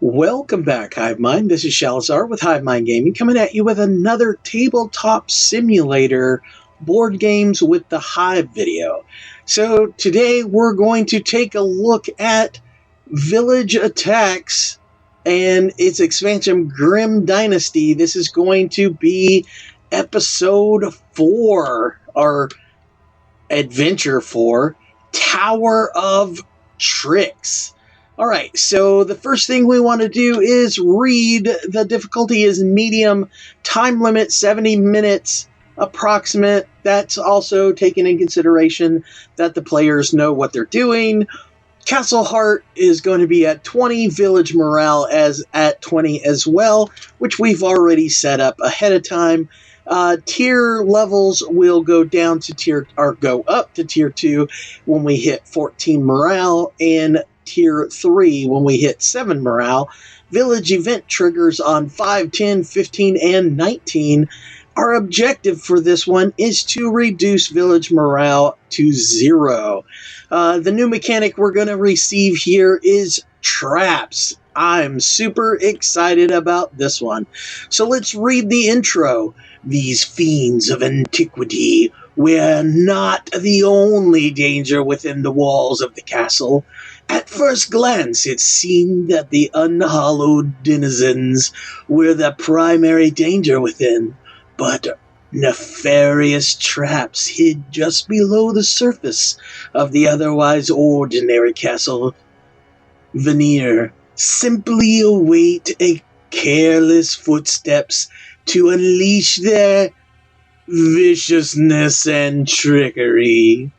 Welcome back, Hive Mind. This is Shalazar with Hive Mind Gaming, coming at you with another tabletop simulator board games with the Hive video. So today we're going to take a look at Village Attacks and its expansion Dynasty. This is going to be episode 4, or adventure 4, Tower of Tricks. Alright, so the first thing we want to do is read. The difficulty is medium, time limit 70 minutes, approximate. That's also taken in consideration that the players know what they're doing. Castle Heart is going to be at 20, Village Morale as at 20 as well, which we've already set up ahead of time. Tier levels will go down to go up to tier 2 when we hit 14 morale, and tier 3 when we hit 7 morale. Village event triggers on 5, 10, 15, and 19. Our objective for this one is to reduce village morale to 0. The new mechanic we're going to receive here is traps. I'm super excited about this one. So let's read the intro. These fiends of antiquity were not the only danger within the walls of the castle. At first glance, it seemed that the unhallowed denizens were the primary danger within, but nefarious traps hid just below the surface of the otherwise ordinary castle veneer simply await a careless footsteps to unleash their viciousness and trickery.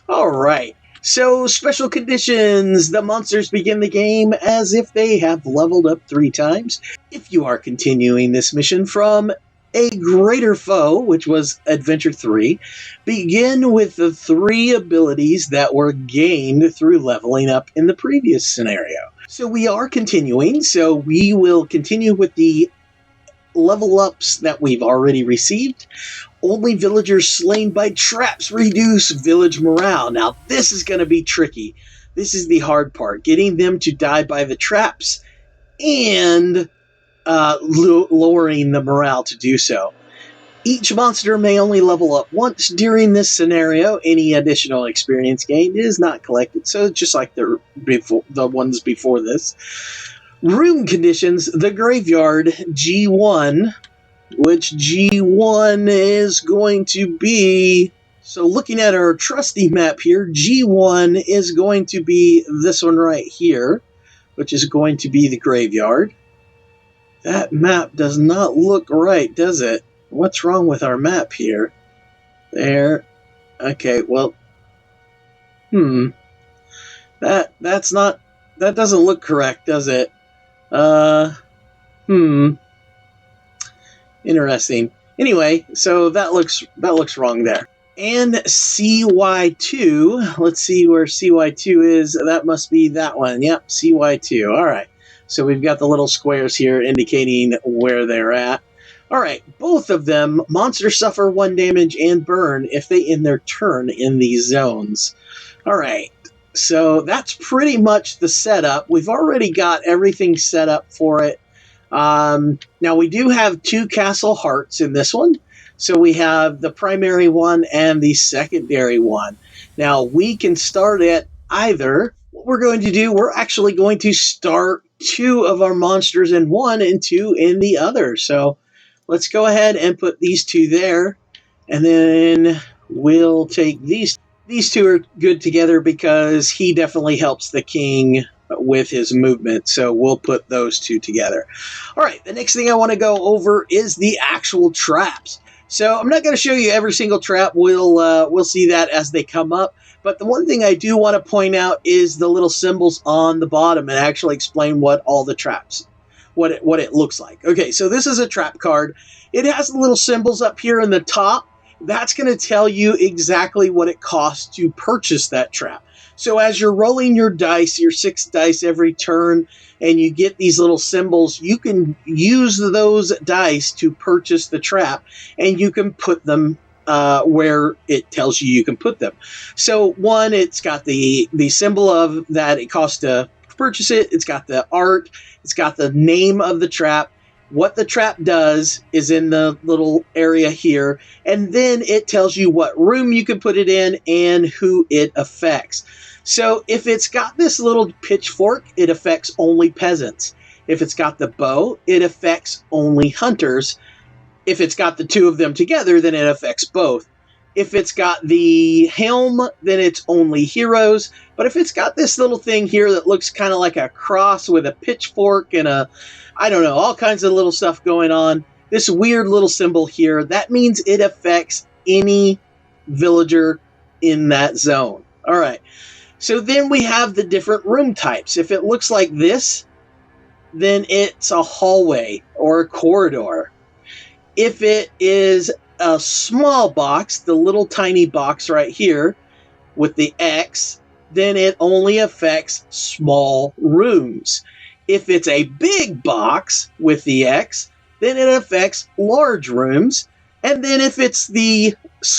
Alright. So, special conditions. The monsters begin the game as if they have leveled up 3 times. If you are continuing this mission from a greater foe, which was Adventure 3, begin with the 3 abilities that were gained through leveling up in the previous scenario. So we are continuing, so we will continue with the level ups that we've already received. Only villagers slain by traps reduce village morale. Now, this is going to be tricky. This is the hard part. Getting them to die by the traps and lowering the morale to do so. Each monster may only level up once during this scenario. Any additional experience gained is not collected. So just like the ones before this. Room conditions. The graveyard, G1, which G1 is going to be, so looking at our trusty map here, G1 is going to be this one right here, which is going to be the graveyard. That map does not look right, does it? What's wrong with our map here? There. Okay, well, that doesn't look correct, does it? Interesting. Anyway, so that looks wrong there. And CY2, let's see where CY2 is. That must be that one. Yep, CY2. All right. So we've got the little squares here indicating where they're at. All right, both of them, monsters suffer 1 damage and burn if they end their turn in these zones. All right. So that's pretty much the setup. We've already got everything set up for it. Now we do have 2 castle hearts in this one. So we have the primary one and the secondary one. Now we can start at either. What we're going to do, we're actually going to start 2 of our monsters in one and 2 in the other. So let's go ahead and put these 2 there. And then we'll take these. These 2 are good together because he definitely helps the king with his movement, so we'll put those 2 together. All right, the next thing I want to go over is the actual traps. So I'm not going to show you every single trap. We'll see that as they come up. But the one thing I do want to point out is the little symbols on the bottom and actually explain what all the traps, what it looks like. Okay, so this is a trap card. It has the little symbols up here in the top. That's going to tell you exactly what it costs to purchase that trap. So as you're rolling your dice, your 6 dice every turn, and you get these little symbols, you can use those dice to purchase the trap, and you can put them where it tells you can put them. So one, it's got the symbol of that it costs to purchase it. It's got the art. It's got the name of the trap. What the trap does is in the little area here, and then it tells you what room you can put it in and who it affects. So if it's got this little pitchfork, it affects only peasants. If it's got the bow, it affects only hunters. If it's got the two of them together, then it affects both. If it's got the helm, then it's only heroes. But if it's got this little thing here that looks kind of like a cross with a pitchfork and I don't know, all kinds of little stuff going on, this weird little symbol here, that means it affects any villager in that zone. All right. So then we have the different room types. If it looks like this, then it's a hallway or a corridor. If it is a small box, the little tiny box right here with the X, then it only affects small rooms. If it's a big box with the X, then it affects large rooms. And then if it's the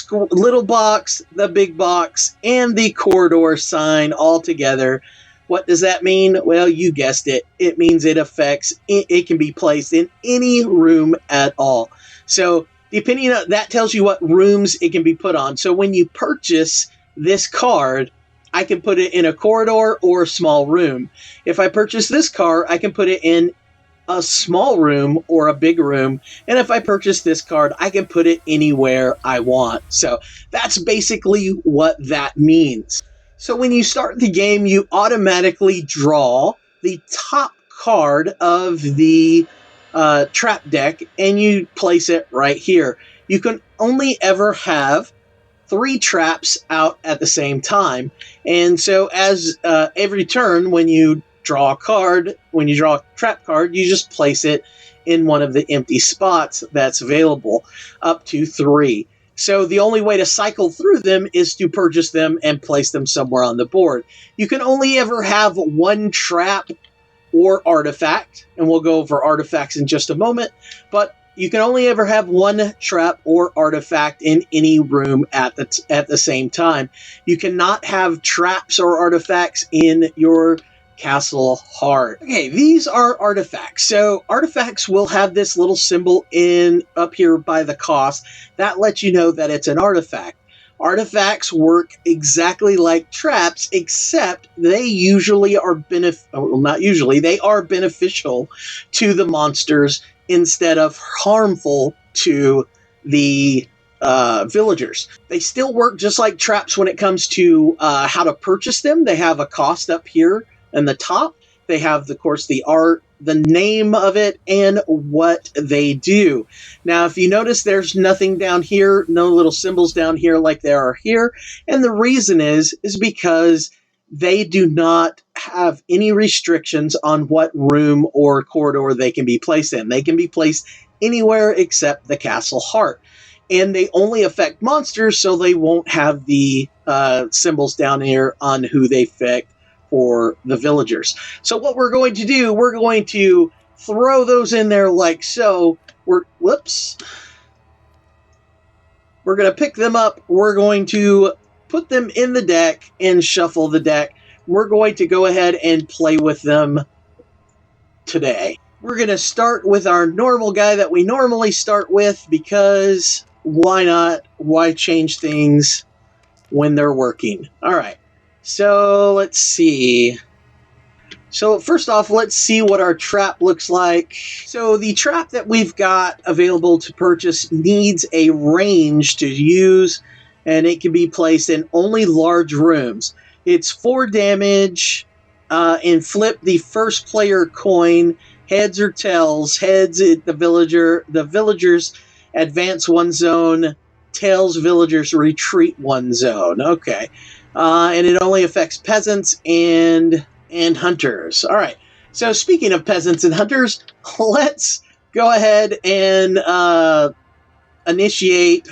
little box, the big box, and the corridor sign all together, what does that mean? Well, you guessed it. It means it affects, it can be placed in any room at all. So depending on that tells you what rooms it can be put on. So when you purchase this card, I can put it in a corridor or a small room. If I purchase this card, I can put it in a small room or a big room. And if I purchase this card, I can put it anywhere I want. So that's basically what that means. So when you start the game, you automatically draw the top card of the trap deck and you place it right here. You can only ever have 3 traps out at the same time. And so as every turn when you draw a card, when you draw a trap card, you just place it in one of the empty spots that's available, up to 3. So the only way to cycle through them is to purchase them and place them somewhere on the board. You can only ever have 1 trap or artifact, and we'll go over artifacts in just a moment, but you can only ever have 1 trap or artifact in any room at the same time. You cannot have traps or artifacts in your castle heart. Okay, these are artifacts. So artifacts will have this little symbol up here by the cost. That lets you know that it's an artifact. Artifacts work exactly like traps, except they usually are they are beneficial to the monsters instead of harmful to the villagers. They still work just like traps when it comes to how to purchase them. They have a cost up here in the top. They have, of course, the art, the name of it, and what they do. Now, if you notice, there's nothing down here, no little symbols down here like there are here. And the reason is because they do not have any restrictions on what room or corridor they can be placed in. They can be placed anywhere except the castle heart. And they only affect monsters, so they won't have the symbols down here on who they affect for the villagers. So what we're going to do, we're going to throw those in there like so. We're going to pick them up. We're going to put them in the deck and shuffle the deck. We're going to go ahead and play with them today. We're going to start with our normal guy that we normally start with, because why not? Why change things when they're working? All right. So let's see. So first off, let's see what our trap looks like. So the trap that we've got available to purchase needs a range to use, and it can be placed in only large rooms. It's 4 damage, and flip the first player coin, heads or tails. Heads, the villagers advance 1 zone. Tails, villagers retreat 1 zone. Okay. And it only affects peasants and hunters. All right. So speaking of peasants and hunters, let's go ahead and initiate.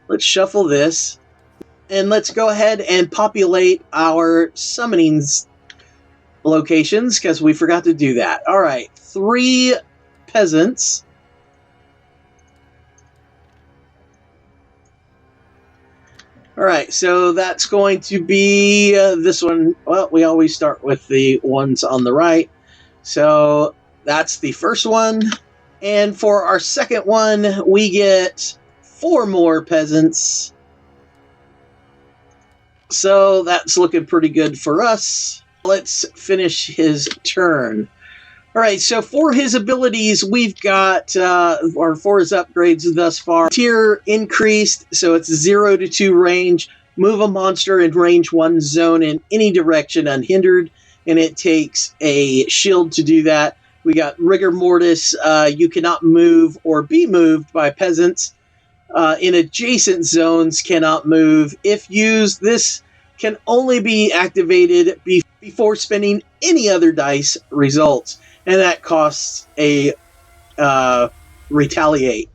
Let's shuffle this. And let's go ahead and populate our summonings locations, because we forgot to do that. All right. 3 peasants. All right, so that's going to be this one. Well, we always start with the ones on the right. So that's the first one. And for our second one, we get 4 more peasants. So that's looking pretty good for us. Let's finish his turn. All right, so for his abilities, we've got, or for his upgrades thus far, tier increased, so it's 0 to 2 range. Move a monster in range 1 zone in any direction unhindered, and it takes a shield to do that. We got rigor mortis, you cannot move or be moved by peasants. In adjacent zones, cannot move. If used, this can only be activated before spending any other dice results. And that costs a retaliate.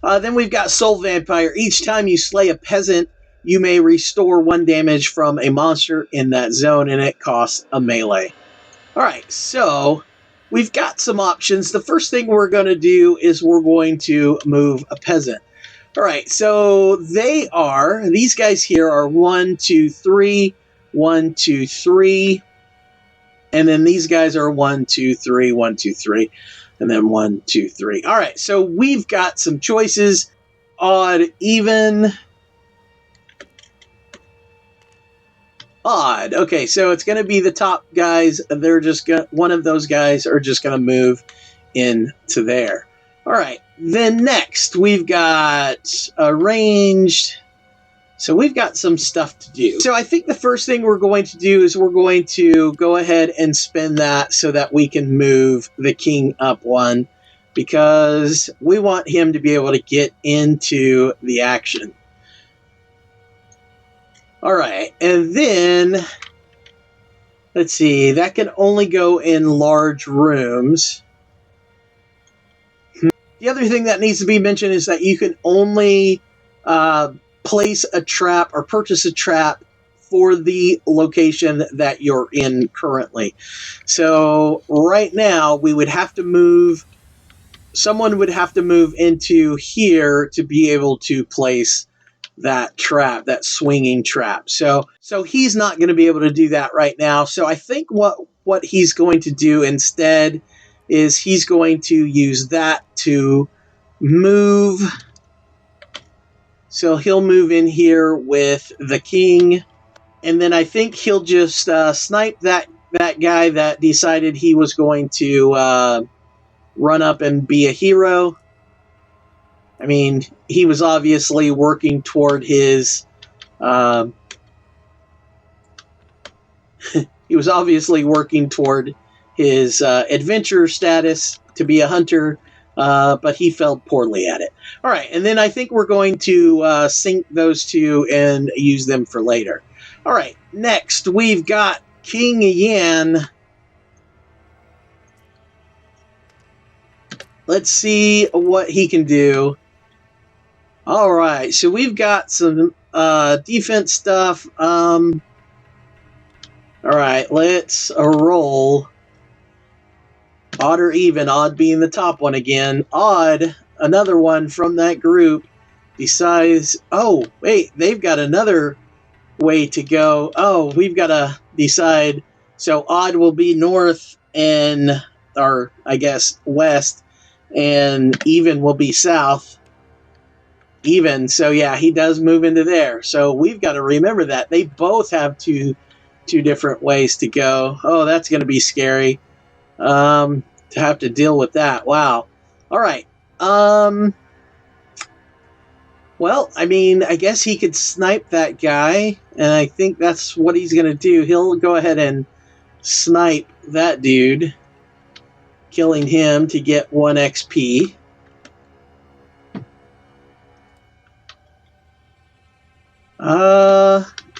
Then we've got Soul Vampire. Each time you slay a peasant, you may restore 1 damage from a monster in that zone, and it costs a melee. Alright, so we've got some options. The first thing we're going to do is we're going to move a peasant. Alright, so these guys here are 1, 2, 3, 1, 2, 3. And then these guys are 1, 2, 3, 1, 2, 3, and then 1, 2, 3. All right, so we've got some choices: odd, even, odd. Okay, so it's going to be the top guys. They're just one of those guys are just going to move into there. All right, then next we've got arranged. So we've got some stuff to do. So I think the first thing we're going to do is we're going to go ahead and spend that so that we can move the king up 1, because we want him to be able to get into the action. All right, and then let's see, that can only go in large rooms. The other thing that needs to be mentioned is that you can only place a trap or purchase a trap for the location that you're in currently. So right now we would have to move, someone would have to move into here to be able to place that trap, that swinging trap. So he's not going to be able to do that right now. So I think what he's going to do instead is he's going to use that to move. So he'll move in here with the king, and then I think he'll just snipe that guy that decided he was going to run up and be a hero. I mean, he was obviously working toward his adventure status to be a hunter, but he failed poorly at it. All right, and then I think we're going to sync those two and use them for later. All right, next we've got King Yan. Let's see what he can do. All right, so we've got some defense stuff. All right, let's roll. Odd or even, odd being the top one again. Odd, another one from that group, decides, oh, wait, they've got another way to go. Oh, we've got to decide. So odd will be north and, or I guess west, and even will be south. Even, so yeah, he does move into there. So we've got to remember that. They both have two different ways to go. Oh, that's going to be scary. To have to deal with that. Wow. All right. Well, I mean, I guess he could snipe that guy, and I think that's what he's going to do. He'll go ahead and snipe that dude, killing him to get 1 XP.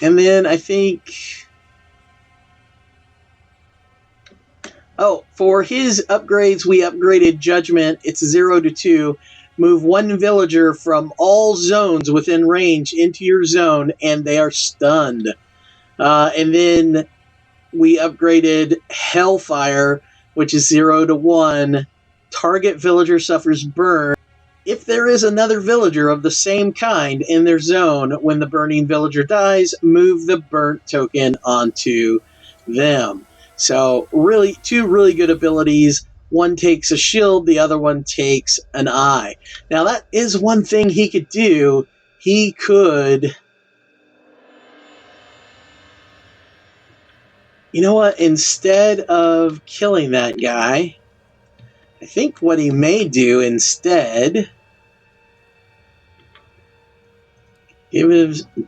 And then I think... Oh, for his upgrades, we upgraded Judgment. It's 0 to 2. Move 1 villager from all zones within range into your zone, and they are stunned. And then we upgraded Hellfire, which is 0 to 1. Target villager suffers burn. if there is another villager of the same kind in their zone when the burning villager dies, move the burnt token onto them. So really, two really good abilities. One takes a shield, the other one takes an eye. Now that is one thing he could do. He could... You know what? Instead of killing that guy, I think what he may do instead...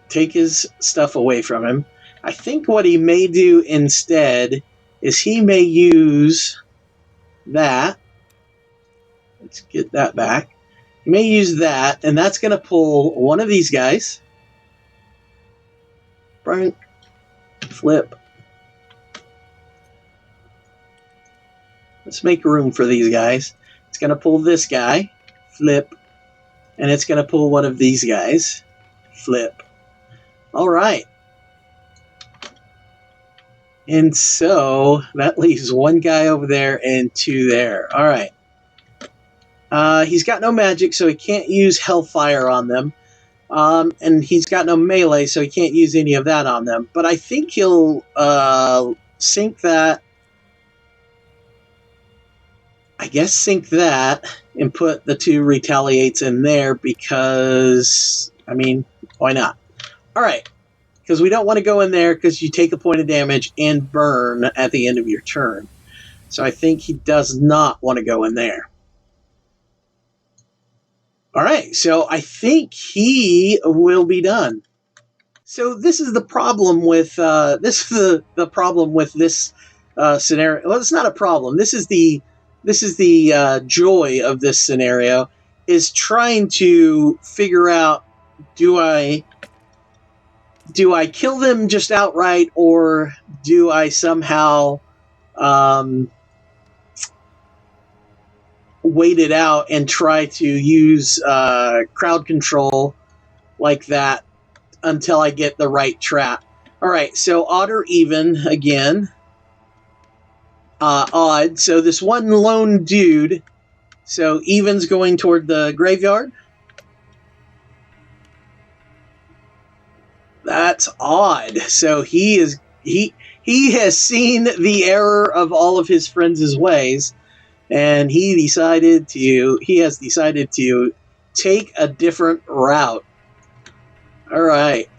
take his stuff away from him. I think what he may do instead is he may use that. Let's get that back. He may use that, and that's going to pull one of these guys. Brink. Flip. Let's make room for these guys. It's going to pull this guy. Flip. And it's going to pull one of these guys. Flip. All right. And so that leaves one guy over there and two there. All right. He's got no magic, so he can't use Hellfire on them. And he's got no melee, so he can't use any of that on them. But I think he'll sync that. I guess sync that and put the two retaliates in there because, I mean, why not? All right, because we don't want to go in there because you take a point of damage and burn at the end of your turn. So I think he does not want to go in there. All right, so I think he will be done. So this is the problem with the problem with this scenario. Well, it's not a problem. This is the joy of this scenario, is trying to figure out, do I kill them just outright, or do I somehow wait it out and try to use crowd control like that until I get the right trap. All right, so odd or even again. Odd. So this one lone dude. So even's going toward the graveyard. That's odd. So he has seen the error of all of his friends' ways, and he has decided to take a different route. All right.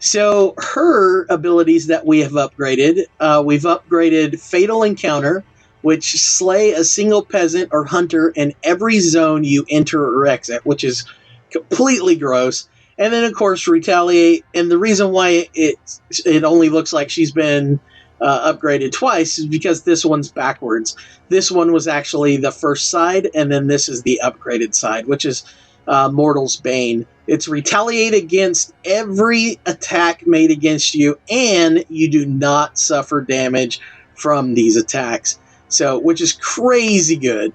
So her abilities that we have upgraded, we've upgraded Fatal Encounter, which slay a single peasant or hunter in every zone you enter or exit, which is completely gross. And then, of course, Retaliate. And the reason why it only looks like she's been upgraded twice is because this one's backwards. This one was actually the first side, and then this is the upgraded side, which is Mortal's Bane. It's retaliate against every attack made against you, and you do not suffer damage from these attacks. So, which is crazy good.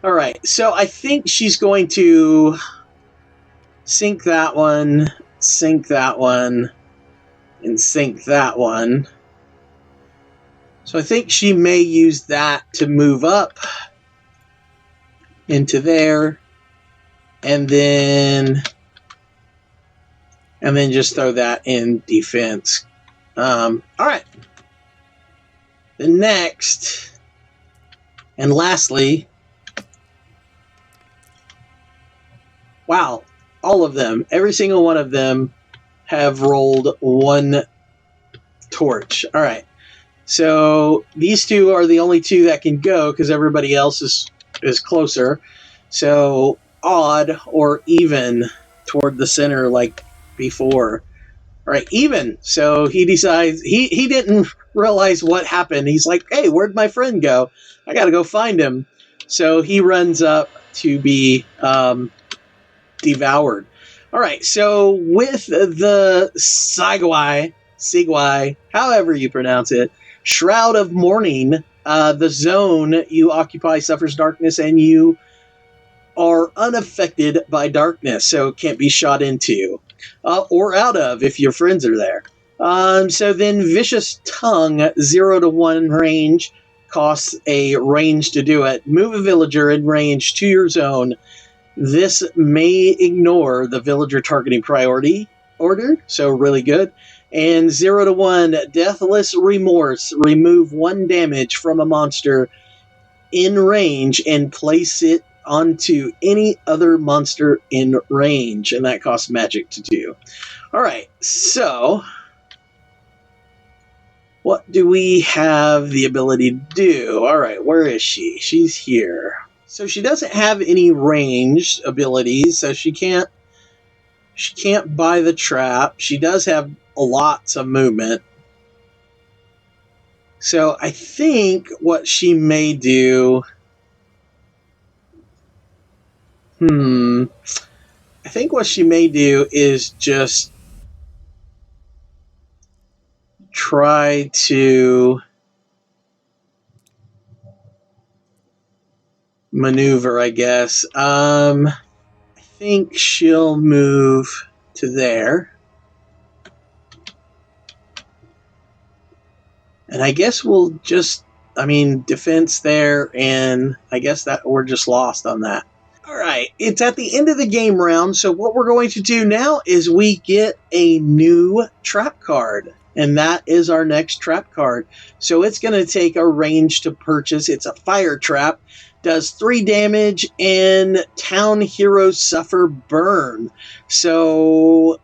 All right, so I think she's going to sync that one, and sync that one. So I think she may use that to move up into there, and then just throw that in defense. All right. The next and lastly, wow, all of them, every single one of them have rolled one torch. All right. So these two are the only two that can go because everybody else is closer. So odd or even toward the center like before. All right, even. So he decides, he didn't realize what happened. He's like, hey, where'd my friend go? I got to go find him. So he runs up to be devoured. All right, so with the Sigwai, however you pronounce it, Shroud of Mourning, the zone you occupy suffers darkness, and you are unaffected by darkness, so it can't be shot into or out of if your friends are there. So then Vicious Tongue, 0 to 1 range, costs a range to do it. Move a villager in range to your zone. This may ignore the villager targeting priority order, so really good. And 0 to 1, Deathless Remorse. Remove 1 damage from a monster in range and place it onto any other monster in range, and that costs magic to do. Alright, so what do we have the ability to do? Alright, where is she? She's here. So she doesn't have any ranged abilities, so she can't buy the trap. She does have lots of movement. So I think what she may do... I think what she may do is just try to maneuver, I guess. I think she'll move to there. And I guess we'll just, defense there, and I guess that we're just lost on that. Alright, it's at the end of the game round, so what we're going to do now is we get a new trap card. And that is our next trap card. So it's going to take a range to purchase. It's a fire trap. Does 3 damage, and town heroes suffer burn. So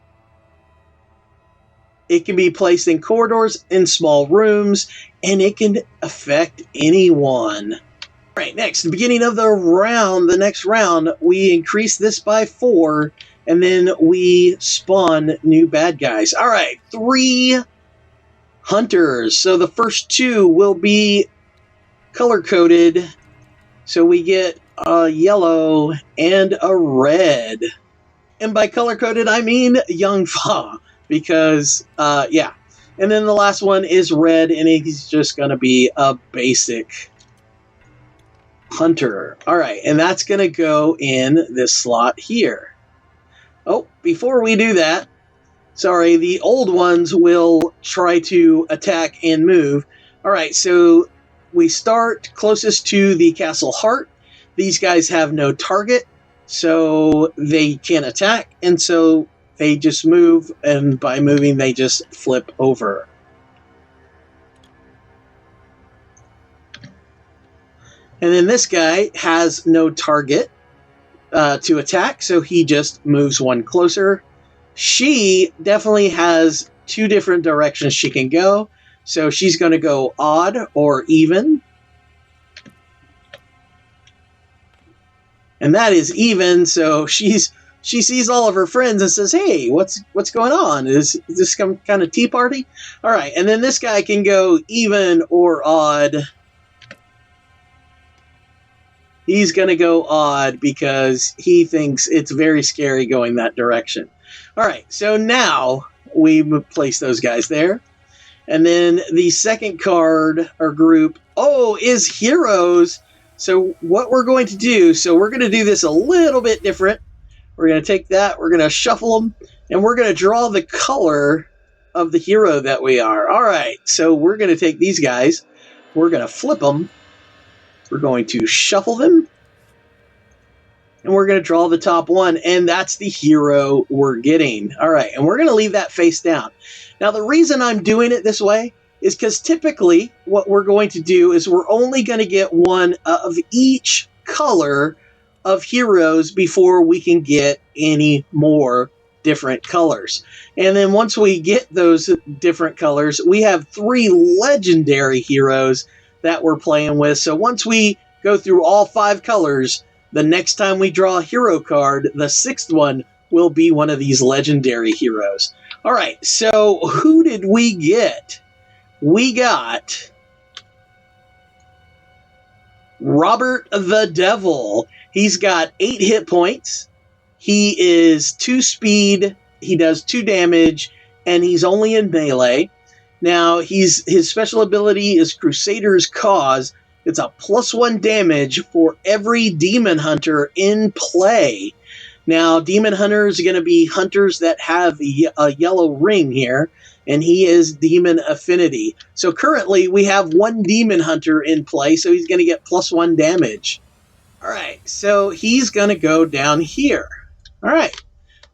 it can be placed in corridors, in small rooms, and it can affect anyone. All right, next, the beginning of the next round, we increase this by 4, and then we spawn new bad guys. All right, 3 hunters. So the first 2 will be color-coded. So we get a yellow and a red. And by color-coded, I mean Young Fa. Because, yeah. And then the last one is red, and he's just going to be a basic hunter. Alright, and that's going to go in this slot here. Oh, before we do that, sorry, the old ones will try to attack and move. Alright, so we start closest to the castle heart. These guys have no target, so they can't attack, and so they just move, and by moving, they just flip over. And then this guy has no target to attack, so he just moves 1 closer. She definitely has 2 different directions she can go. So she's going to go odd or even. And that is even, so she sees all of her friends and says, hey, what's going on? Is this some kind of tea party? All right, and then this guy can go even or odd. He's going to go odd because he thinks it's very scary going that direction. All right, so now we place those guys there. And then the second card or group, is heroes. So what we're going to do, we're going to do this a little bit different. We're going to take that, we're going to shuffle them, and we're going to draw the color of the hero that we are. All right, so we're going to take these guys, we're going to flip them, we're going to shuffle them, and we're going to draw the top one, and that's the hero we're getting. All right, and we're going to leave that face down. Now, the reason I'm doing it this way is because typically what we're going to do is we're only going to get 1 of each color of heroes before we can get any more different colors. And then once we get those different colors, we have 3 legendary heroes that we're playing with. So once we go through all 5 colors, the next time we draw a hero card, the 6th one will be one of these legendary heroes. All right, so who did we get? We got Robert the Devil. He's got 8 hit points. He is 2 speed. He does 2 damage, and he's only in melee. Now, his special ability is Crusader's Cause. It's a +1 damage for every demon hunter in play. Now, Demon Hunters are going to be hunters that have a yellow ring here, and he is Demon Affinity. So currently, we have one Demon Hunter in play, so he's going to get +1 damage. All right, so he's going to go down here. All right,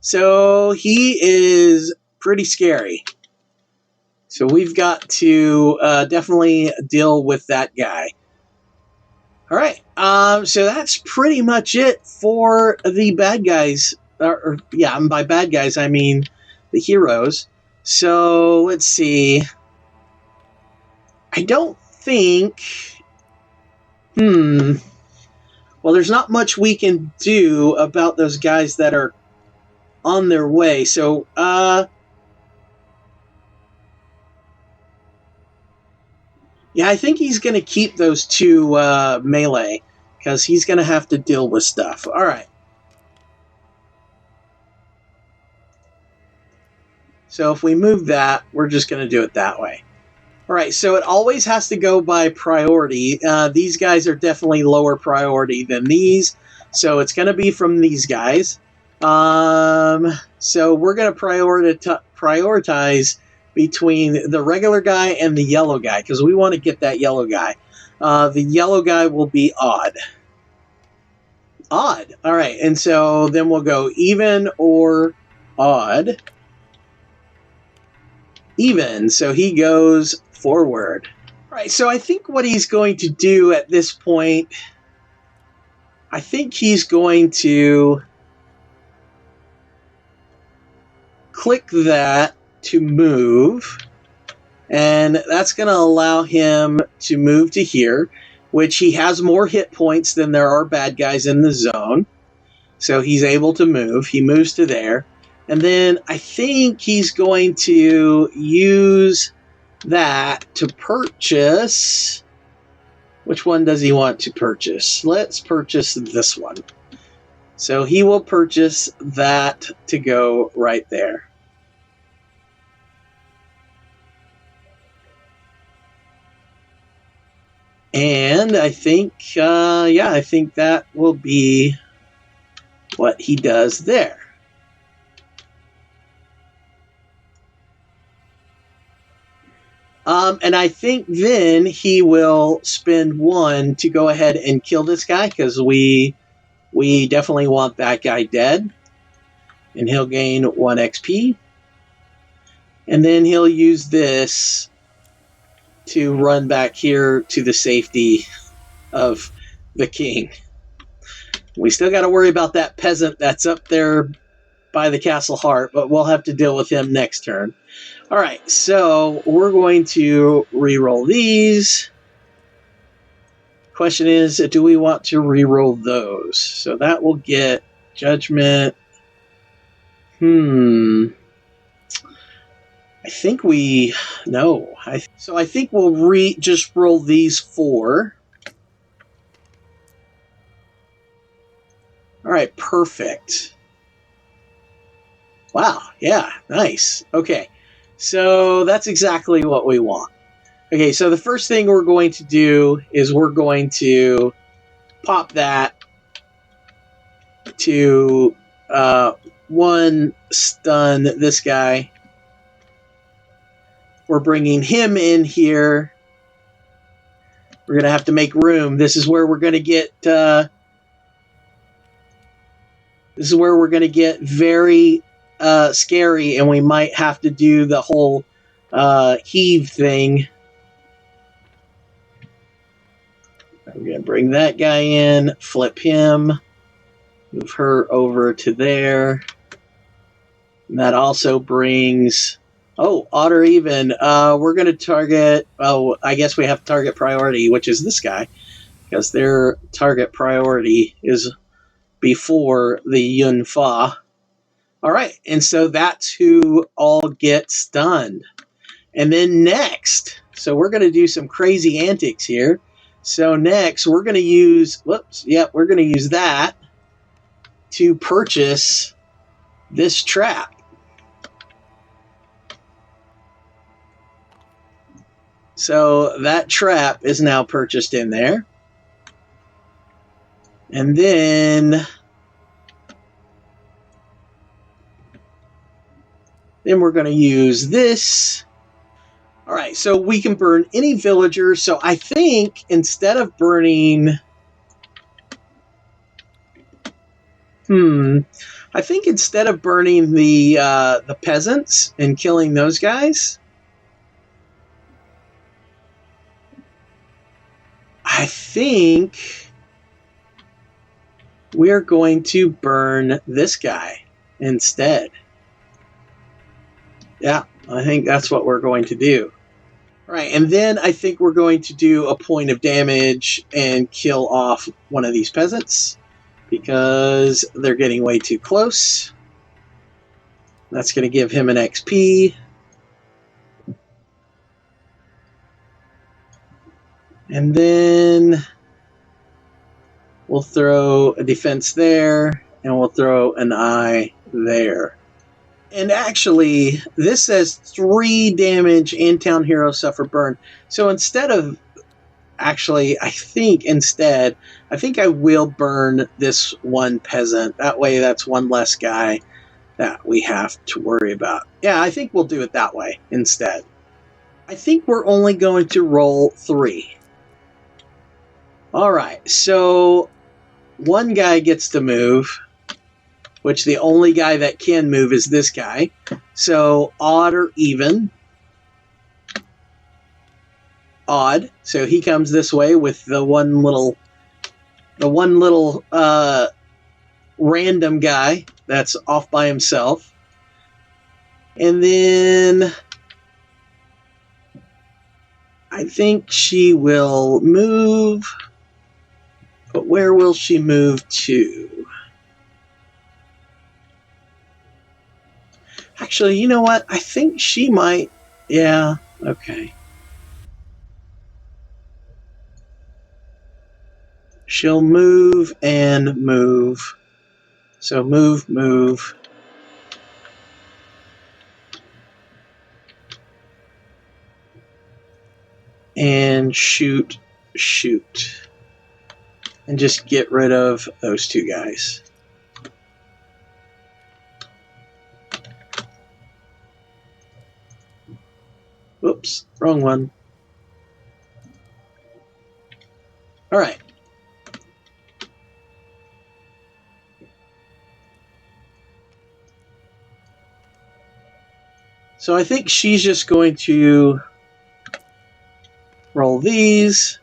so he is pretty scary. So we've got to definitely deal with that guy. All right, so that's pretty much it for the bad guys. Yeah, and by bad guys, I mean the heroes. So let's see. I don't think... Well, there's not much we can do about those guys that are on their way. So, yeah, I think he's going to keep those 2 melee, because he's going to have to deal with stuff. All right. So if we move that, we're just going to do it that way. All right, so it always has to go by priority. These guys are definitely lower priority than these, so it's going to be from these guys. So we're going to prioritize between the regular guy and the yellow guy, because we want to get that yellow guy. The yellow guy will be odd. Odd. All right, and so then we'll go even or odd. Even, so he goes forward. All right, so I think what he's going to do at this point, I think he's going to click that to move, and that's going to allow him to move to here, which he has more hit points than there are bad guys in the zone, so he's able to move. He moves to there, and then I think he's going to use that to purchase... Which one does he want to purchase? Let's purchase this one. So he will purchase that to go right there. And I think, yeah, I think that will be what he does there. And I think then he will spend 1 to go ahead and kill this guy, because we definitely want that guy dead. And he'll gain 1 XP. And then he'll use this to run back here to the safety of the king. We still got to worry about that peasant that's up there by the castle heart, but we'll have to deal with him next turn. All right, so we're going to re-roll these. Question is, do we want to re-roll those? So that will get judgment. I think we... No. So I think we'll just roll these 4. All right, perfect. Wow, yeah, nice. Okay, so that's exactly what we want. Okay, so the first thing we're going to do is we're going to pop that to 1 stun this guy. We're bringing him in here. We're going to have to make room. This is where we're going to get... this is where we're going to get very scary, and we might have to do the whole heave thing. I'm going to bring that guy in, flip him, move her over to there. And that also brings... Oh, odd or even. We're going to target... Oh, I guess we have target priority, which is this guy, because their target priority is before the Yunfa. All right, and so that's who all gets stunned. And then next, so we're going to do some crazy antics here. So next, we're going to use... Whoops, yep, we're going to use that to purchase this trap. So that trap is now purchased in there. And then Then we're going to use this. All right, so we can burn any villager. So I think instead of burning... I think instead of burning the peasants and killing those guys, I think we're going to burn this guy instead. Yeah, I think that's what we're going to do. All right, and then I think we're going to do a point of damage and kill off one of these peasants because they're getting way too close. That's going to give him an XP. And then we'll throw a defense there, and we'll throw an eye there. And actually, this says 3 damage and town hero suffer burn. So instead of... Actually, I think I will burn this one peasant. That way, that's one less guy that we have to worry about. Yeah, I think we'll do it that way instead. I think we're only going to roll 3. Alright, so one guy gets to move, which the only guy that can move is this guy. So odd or even. Odd. So he comes this way with the one little random guy that's off by himself. And then I think she will move. But where will she move to? Actually, you know what? I think she might... Yeah, okay. She'll move and move. So move, move. And shoot, shoot. And just get rid of those 2 guys. Whoops, wrong one. All right. So I think she's just going to roll these.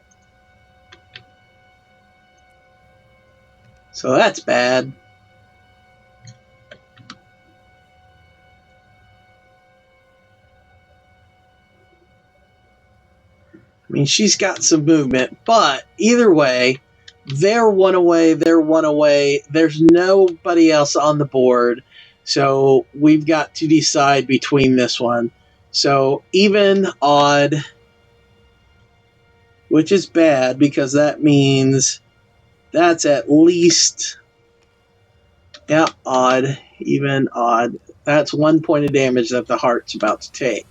So that's bad. I mean, she's got some movement, but either way, they're one away, they're one away. There's nobody else on the board. So we've got to decide between this one. So even, odd, which is bad because that means that's at least, yeah, odd, even, odd. That's 1 point of damage that the heart's about to take.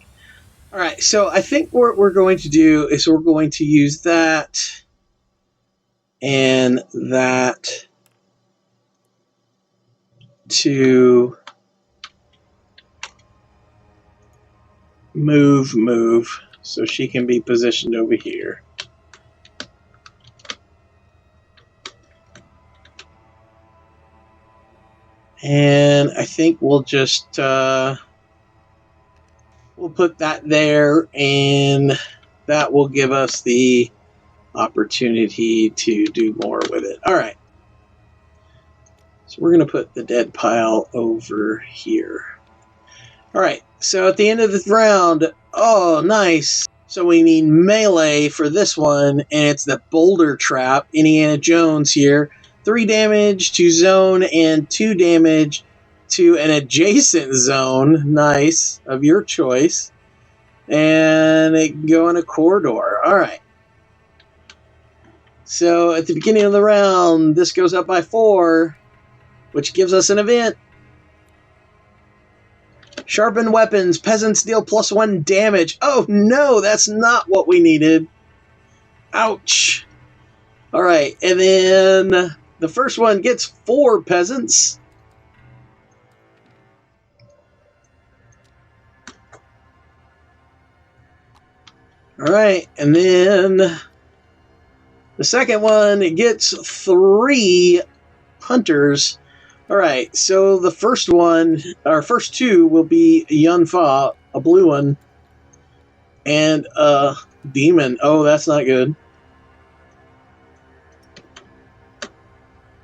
All right, so I think what we're going to do is we're going to use that and that to move, so she can be positioned over here. And I think we'll just, we'll put that there, and that will give us the opportunity to do more with it. All right. So we're going to put the dead pile over here. All right. So at the end of the round, oh, nice. So we need melee for this one, and it's the boulder trap. Indiana Jones here. 3 damage to zone and 2 damage to an adjacent zone. Nice. Of your choice. And it can go in a corridor. All right. So at the beginning of the round, this goes up by 4, which gives us an event. Sharpened weapons. Peasants deal +1 damage. Oh, no, that's not what we needed. Ouch. All right, and then the first one gets 4 peasants. Alright, and then the second one, it gets 3 hunters. Alright, so the first one, our first 2 will be Yunfa, a blue one, and a demon. Oh, that's not good.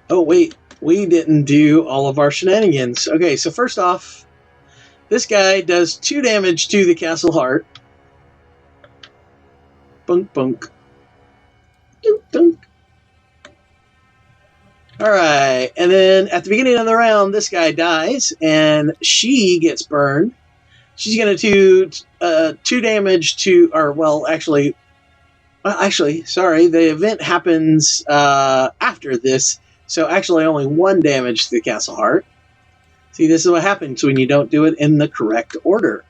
Oh, wait, we didn't do all of our shenanigans. Okay, so first off, this guy does 2 damage to the castle heart. Bunk, bunk. Dunk, dunk. Alright, and then at the beginning of the round, this guy dies, and she gets burned. She's going to do 2 damage to, or well, actually, sorry, the event happens after this, so actually only 1 damage to the castle heart. See, this is what happens when you don't do it in the correct order.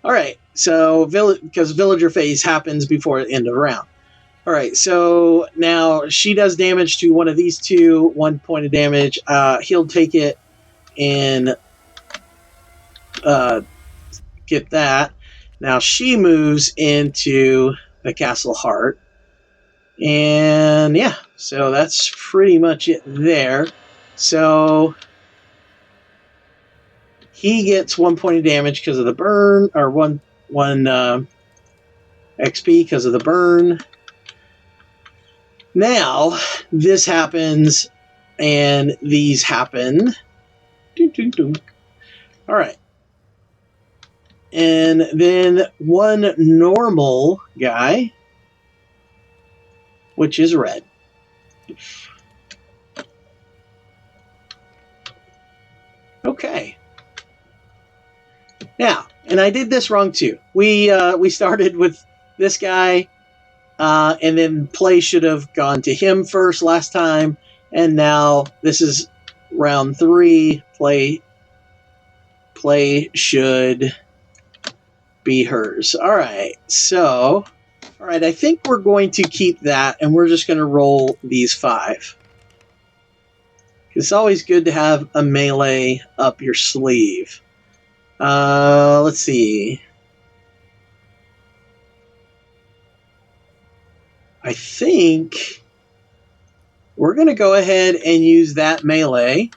Alright, so because villager phase happens before the end of the round. Alright, so now she does damage to one of these 2, 1 point of damage. He'll take it and get that. Now she moves into the castle heart. And yeah, so that's pretty much it there. So he gets 1 point of damage because of the burn, or one XP because of the burn. Now this happens, and these happen. All right, and then 1 normal guy, which is red. Okay. Now, and I did this wrong too. We started with this guy, and then play should have gone to him first last time, and now this is round 3. Play should be hers. All right, so all right, I think we're going to keep that, and we're just going to roll these 5. It's always good to have a melee up your sleeve. Let's see. I think we're going to go ahead and use that melee.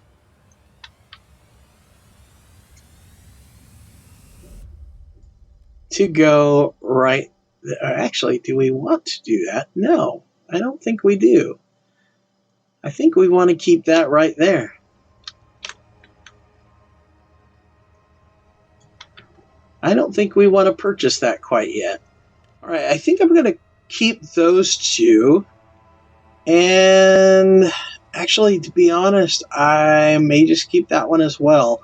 To go right. Actually, do we want to do that? No, I don't think we do. I think we want to keep that right there. I don't think we want to purchase that quite yet. All right, I think I'm going to keep those 2. And actually, to be honest, I may just keep that one as well.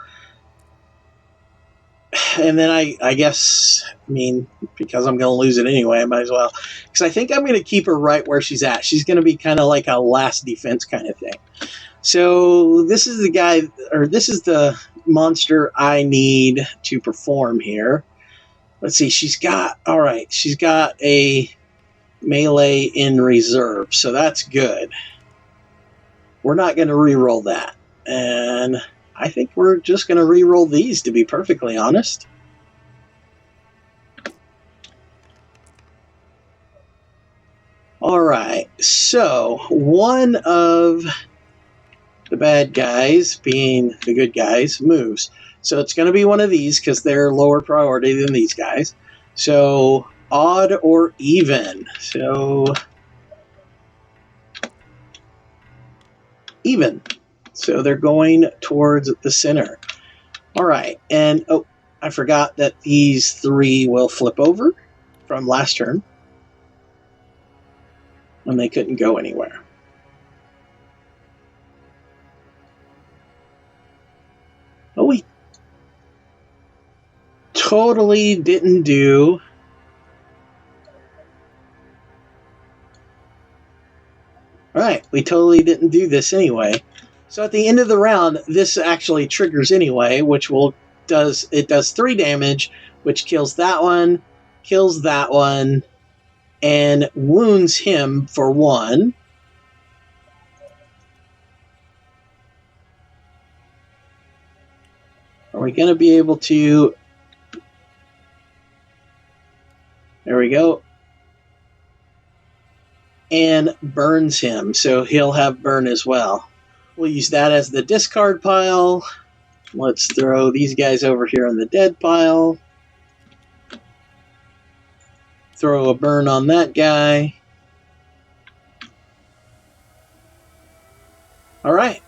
And then I guess, I mean, because I'm going to lose it anyway, I might as well. Because I think I'm going to keep her right where she's at. She's going to be kind of like a last defense kind of thing. So this is the guy, or this is the monster I need to perform here. Let's see, she's got a melee in reserve, so that's good. We're not going to re-roll that. And I think we're just going to re-roll these, to be perfectly honest. All right, so one of the bad guys, being the good guys, moves. So it's going to be one of these because they're lower priority than these guys. So odd or even. So even. So they're going towards the center. All right, and oh, I forgot that these 3 will flip over from last turn when they couldn't go anywhere. Oh, we totally didn't do. All right, we totally didn't do this anyway. So at the end of the round, this actually triggers anyway, which does 3 damage, which kills that one, and wounds him for 1. Are we going to be able to? There we go. and burns him, so he'll have burn as well. We'll use that as the discard pile. Let's throw these guys over here on the dead pile. Throw a burn on that guy. All right.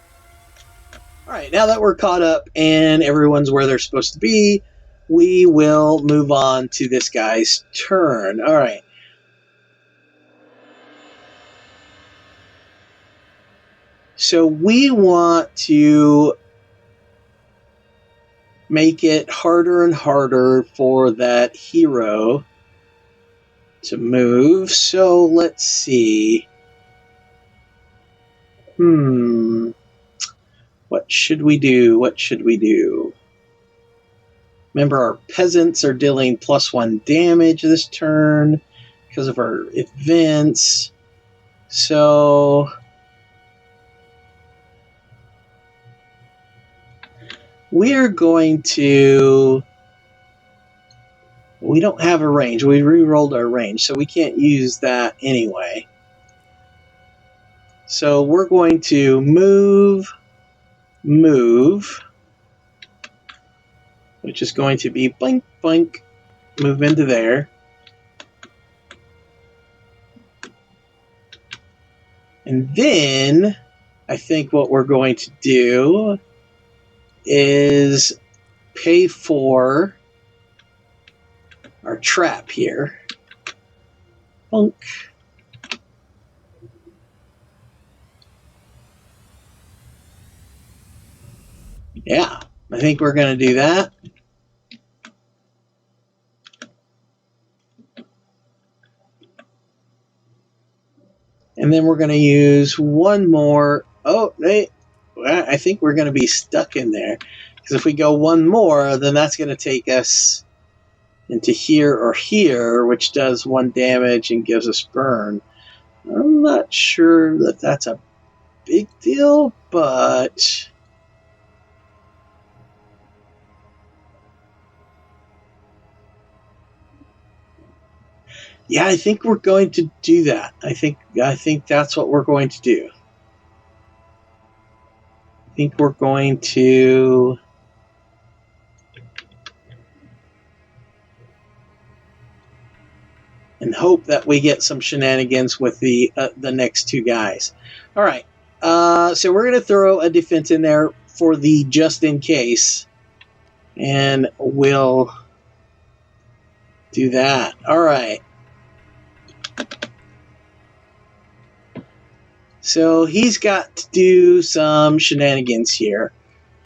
All right, now that we're caught up and everyone's where they're supposed to be, we will move on to this guy's turn. All right. So we want to make it harder and harder for that hero to move. So let's see. What should we do? What should we do? Remember, our peasants are dealing +1 damage this turn because of our events. So we're going to... We don't have a range. We re-rolled our range, so we can't use that anyway. So we're going to move, which is going to be blink, blink, move into there. And then I think what we're going to do is pay for our trap here. Bonk. Yeah, I think we're going to do that. And then we're going to use one more. Oh, wait. I think we're going to be stuck in there. Because if we go one more, then that's going to take us into here or here, which does 1 damage and gives us burn. I'm not sure that that's a big deal, but... yeah, I think we're going to do that. I think that's what we're going to do. I think we're going to... and hope that we get some shenanigans with the next 2 guys. All right, so we're going to throw a defense in there for the just in case, and we'll do that. All right. So he's got to do some shenanigans here.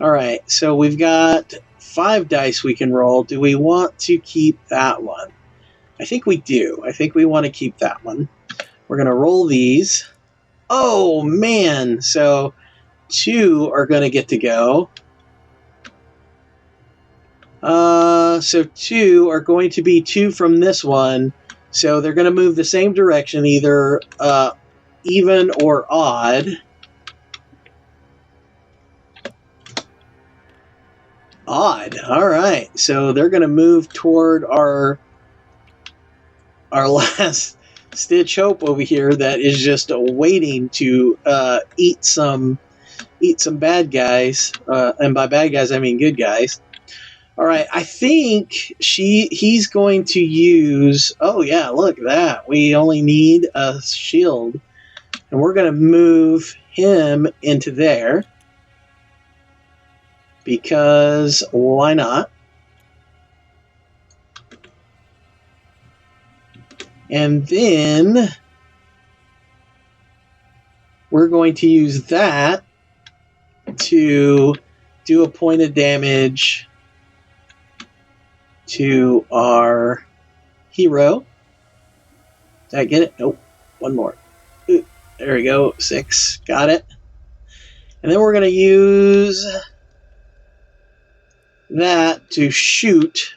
All right, so we've got 5 dice we can roll. Do we want to keep that one? I think we do. I think we want to keep that one. We're going to roll these. Oh, man. So 2 are going to get to go. So 2 are going to be 2 from this one. So they're going to move the same direction, either even or odd. Odd. All right. So they're going to move toward our last stitch hope over here that is just waiting to eat some bad guys. And by bad guys, I mean good guys. All right, I think he's going to use... oh, yeah, look at that. We only need a shield. And we're going to move him into there. Because why not? And then we're going to use that to do a point of damage to our hero. Did I get it? Nope. One more. Ooh, there we go. 6. Got it. And then we're going to use that to shoot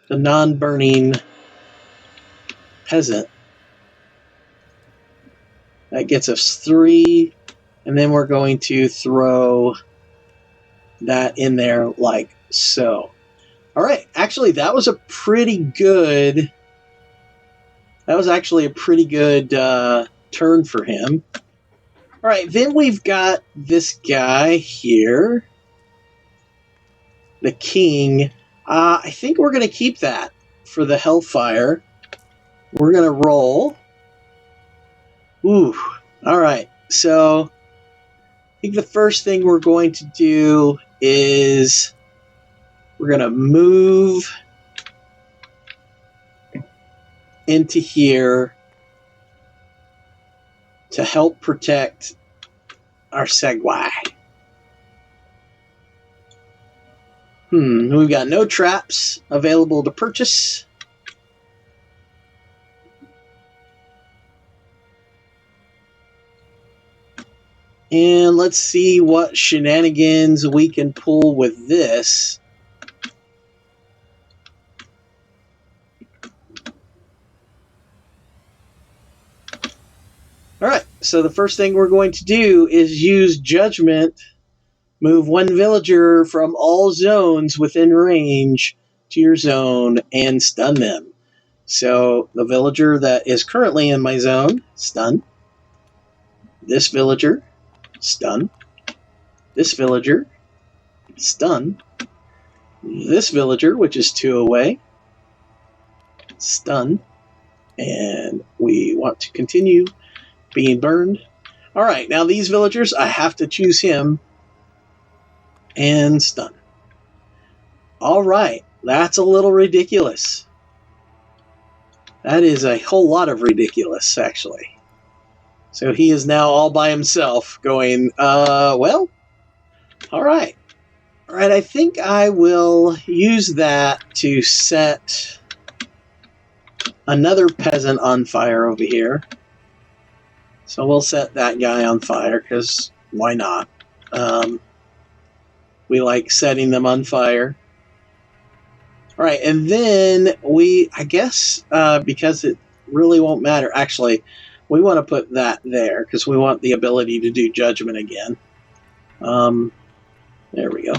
the non-burning peasant. That gets us 3. And then we're going to throw that in there like so. All right, actually, that was a pretty good... that was actually a pretty good turn for him. All right, then we've got this guy here, the king. I think we're going to keep that for the Hellfire. We're going to roll. Ooh, all right. So I think the first thing we're going to do is we're going to move into here to help protect our Segway. We've got no traps available to purchase. And let's see what shenanigans we can pull with this. All right, so the first thing we're going to do is use Judgment. Move one villager from all zones within range to your zone and stun them. So the villager that is currently in my zone, stun. This villager, stun. This villager, stun. This villager, which is 2 away, stun. And we want to continue being burned. All right, now these villagers, I have to choose him and stun. All right, that's a little ridiculous. That is a whole lot of ridiculous, actually. So he is now all by himself going, well, all right. All right, I think I will use that to set another peasant on fire over here. So we'll set that guy on fire, because why not? We like setting them on fire. All right, and then I guess, because it really won't matter. Actually, we want to put that there, because we want the ability to do Judgment again. There we go.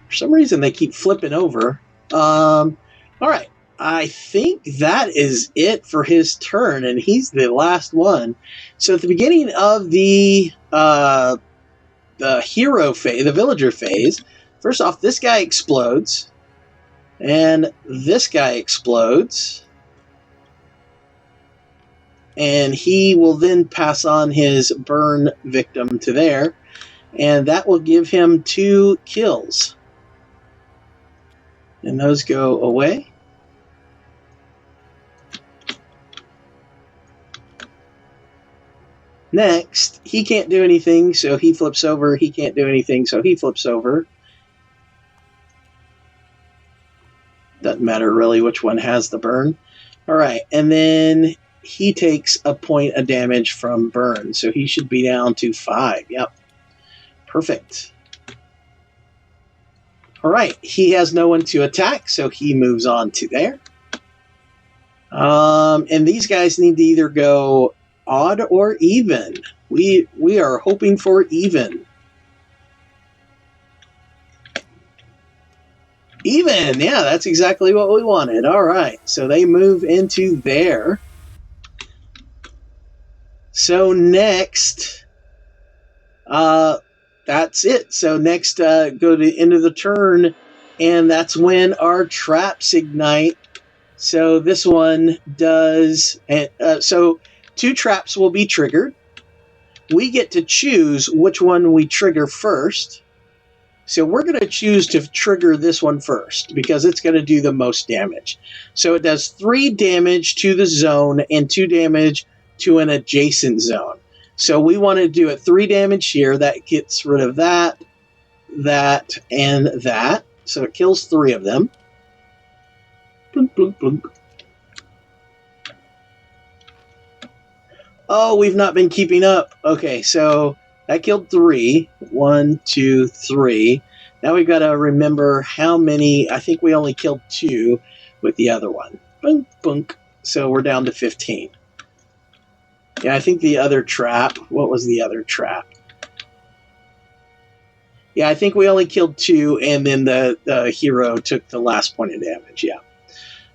For some reason, they keep flipping over. All right. I think that is it for his turn, and he's the last one. So at the beginning of the hero phase, the villager phase, first off, this guy explodes, and this guy explodes, and he will then pass on his burn victim to there, and that will give him 2 kills. And those go away. Next, he can't do anything, so he flips over. He can't do anything, so he flips over. Doesn't matter really which one has the burn. All right, and then he takes a point of damage from burn, so he should be down to 5. Yep, perfect. All right, he has no one to attack, so he moves on to there. And these guys need to either go odd or even. We are hoping for even. Even, yeah, that's exactly what we wanted. All right, so they move into there. So next, that's it. So next, go to the end of the turn, and that's when our traps ignite. So this one does, so 2 traps will be triggered. We get to choose which one we trigger first. So we're going to choose to trigger this one first because it's going to do the most damage. So it does 3 damage to the zone and 2 damage to an adjacent zone. So we want to do it 3 damage here. That gets rid of that, that, and that. So it kills 3 of them. Blunk, blunk, blunk. Oh, we've not been keeping up. Okay, so that killed 3. 1, 2, 3. Now we've got to remember how many. I think we only killed 2 with the other one. Bunk, bunk. So we're down to 15. Yeah, I think the other trap. What was the other trap? Yeah, I think we only killed 2, and then the hero took the last point of damage. Yeah.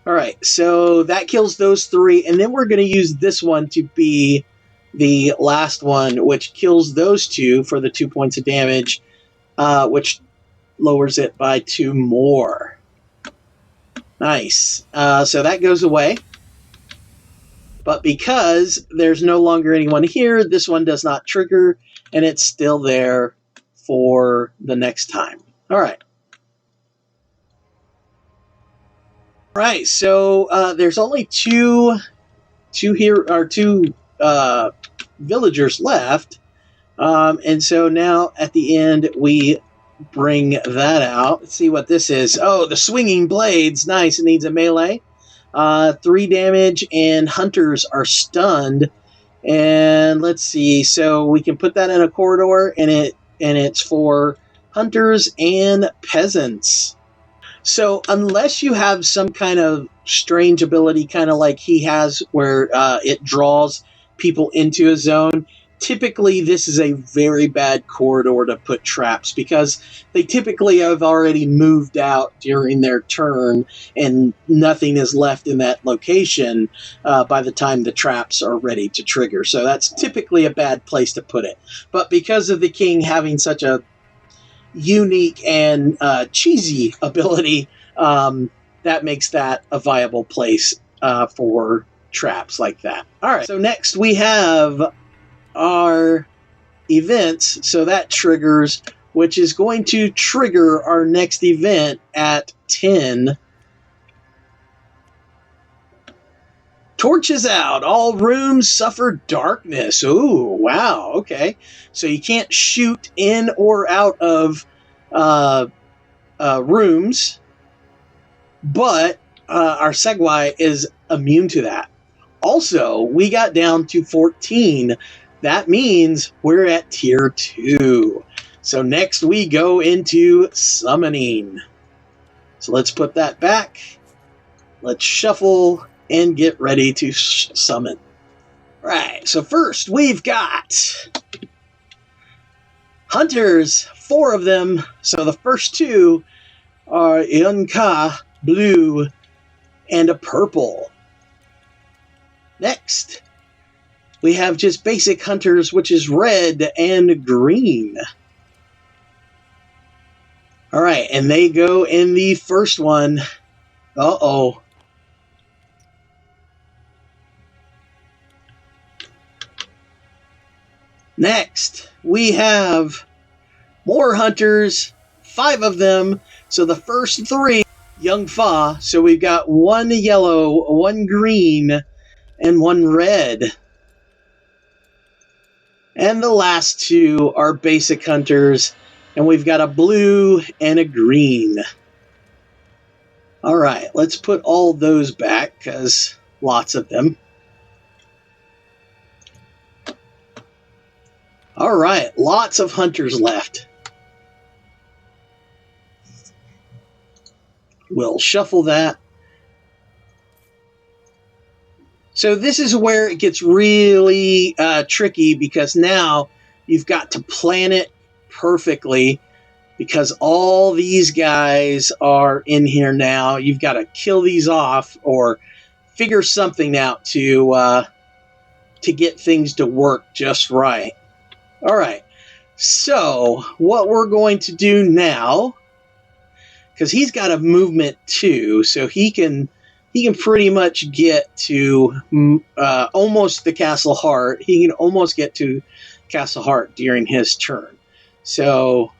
All right, so that kills those 3, and then we're going to use this one to be the last one, which kills those two for the 2 points of damage, which lowers it by 2 more. Nice. So that goes away. But because there's no longer anyone here, this one does not trigger, and it's still there for the next time. All right. All right. So there's only two villagers left, and so now at the end we bring that out. Let's see what this is. Oh, the swinging blades. Nice. It needs a melee. 3 damage, and hunters are stunned. And let's see. So we can put that in a corridor, and it's for hunters and peasants. So unless you have some kind of strange ability, kind of like he has, where it draws people into a zone, typically this is a very bad corridor to put traps, because they typically have already moved out during their turn and nothing is left in that location by the time the traps are ready to trigger. So that's typically a bad place to put it. But because of the king having such a unique and cheesy ability, that makes that a viable place for traps like that. All right, so next we have our events. So that triggers, which is going to trigger our next event at 10. Torches out. All rooms suffer darkness. Ooh, wow. Okay. So you can't shoot in or out of rooms, but our Segway is immune to that. Also, we got down to 14. That means we're at tier 2. So next we go into summoning. So let's put that back. Let's shuffle and get ready to summon. Right, so first we've got hunters, 4 of them. So the first 2 are Yunka, blue, and a purple. Next, we have just basic hunters, which is red and green. All right, and they go in the first one. Uh-oh. Next, we have more hunters, 5 of them. So the first 3, Young Fa. So we've got 1 yellow, 1 green, and 1 red. And the last 2 are basic hunters, and we've got a blue and a green. All right, let's put all those back, because lots of them. All right, lots of hunters left. We'll shuffle that. So this is where it gets really tricky, because now you've got to plan it perfectly, because all these guys are in here now. You've got to kill these off or figure something out to get things to work just right. All right, so what we're going to do now, because he's got a movement too, so he can pretty much get to almost the Castle Heart. He can almost get to Castle Heart during his turn. So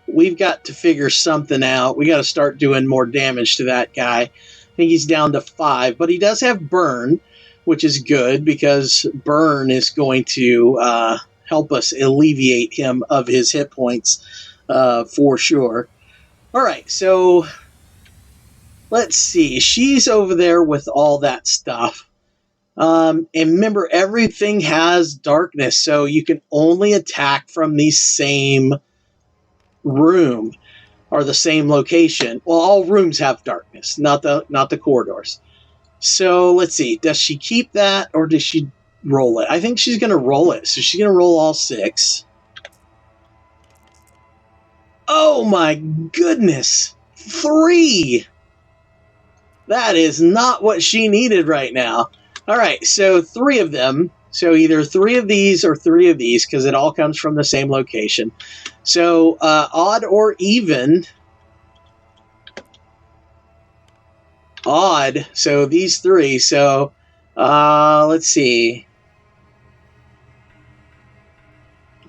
we've got to figure something out. We got to start doing more damage to that guy. I think he's down to 5, but he does have Burn, which is good, because Burn is going to help us alleviate him of his hit points for sure. All right, so let's see. She's over there with all that stuff. And remember, everything has darkness, so you can only attack from the same room or the same location. Well, all rooms have darkness, not the corridors. So let's see. Does she keep that, or does she roll it? I think she's going to roll it. So she's going to roll all 6. Oh my goodness. 3! That is not what she needed right now. All right, so 3 of them. So either 3 of these or 3 of these, because it all comes from the same location. So odd or even. Odd. So these 3. So let's see.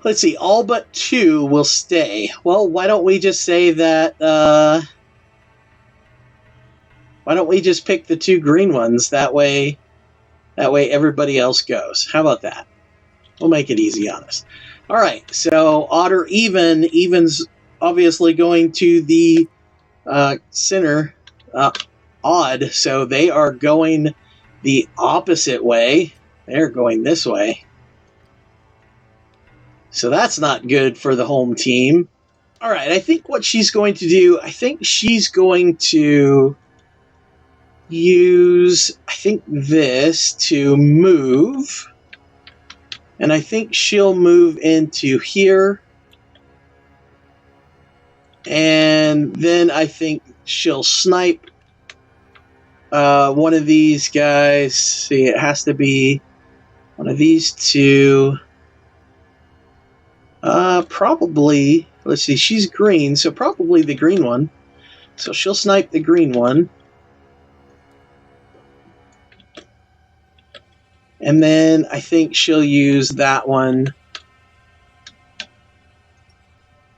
Let's see. All but 2 will stay. Well, why don't we just say that? Why don't we just pick the 2 green ones? That way everybody else goes. How about that? We'll make it easy on us. All right. So odd or even. Even's obviously going to the center. Odd. So they are going the opposite way. They're going this way. So that's not good for the home team. All right. I think what she's going to do, I think she's going to use, this to move. And I think she'll move into here. And then I think she'll snipe one of these guys. See, it has to be one of these 2. Probably, let's see, she's green, so probably the green one. So she'll snipe the green one. And then I think she'll use that one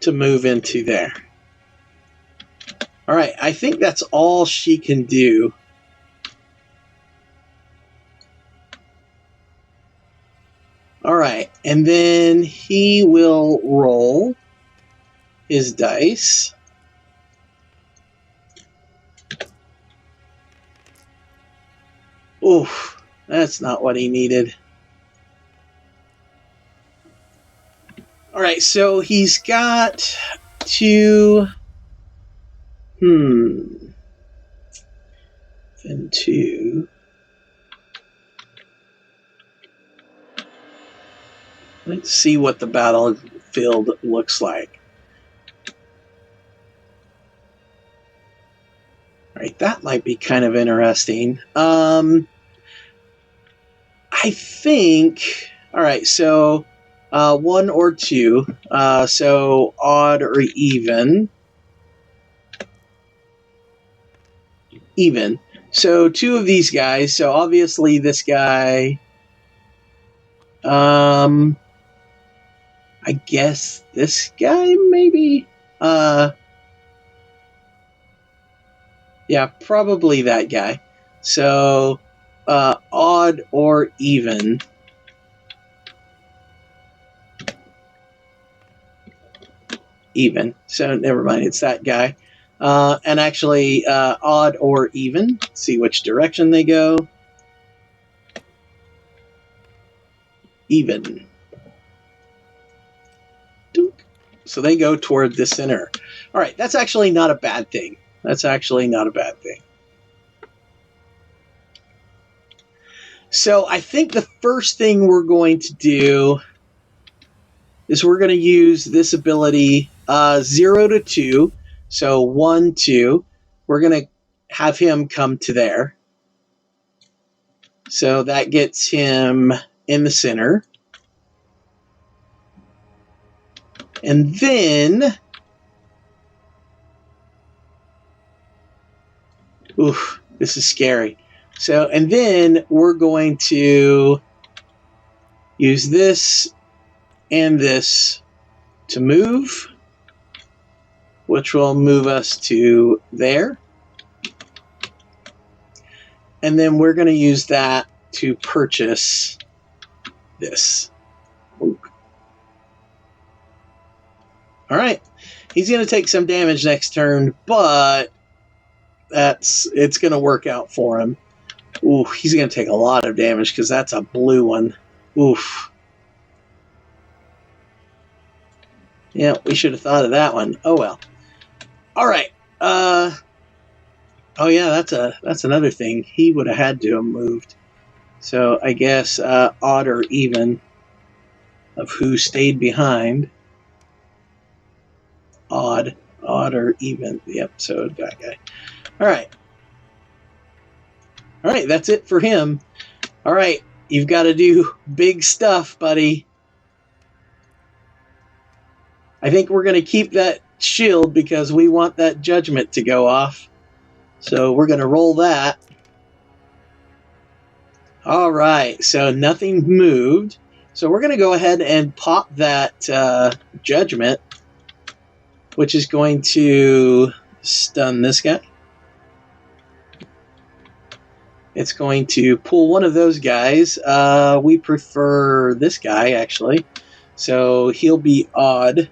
to move into there. All right, I think that's all she can do. All right, and then he will roll his dice. Oof, that's not what he needed. All right, so he's got 2. Then 2. Let's see what the battlefield looks like. All right, that might be kind of interesting. I think. All right, so 1 or 2. So odd or even. Even. So 2 of these guys. So obviously this guy. I guess this guy maybe. Yeah, probably that guy. So odd or even. Even. So never mind, it's that guy. And actually, odd or even. See which direction they go. Even. So they go toward the center. All right, that's actually not a bad thing. That's actually not a bad thing. So I think the first thing we're going to do is we're going to use this ability 0 to 2. So 1, 2. We're going to have him come to there. So that gets him in the center. And then, oof, this is scary. So, and then we're going to use this and this to move, which will move us to there. And then we're going to use that to purchase this. Ooh. All right. He's going to take some damage next turn, but it's going to work out for him. Ooh, he's going to take a lot of damage because that's a blue one. Oof. Yeah, we should have thought of that one. Oh, well. All right. Oh, yeah, that's another thing. He would have had to have moved. So I guess odd or even of who stayed behind. Odd or even. Yep, so that guy. All right. All right, that's it for him. All right, You've got to do big stuff, buddy. I think we're going to keep that shield because we want that judgment to go off. So we're going to roll that. All right, so nothing moved. So we're going to go ahead and pop that judgment, which is going to stun this guy. It's going to pull one of those guys. We prefer this guy, actually. So he'll be odd.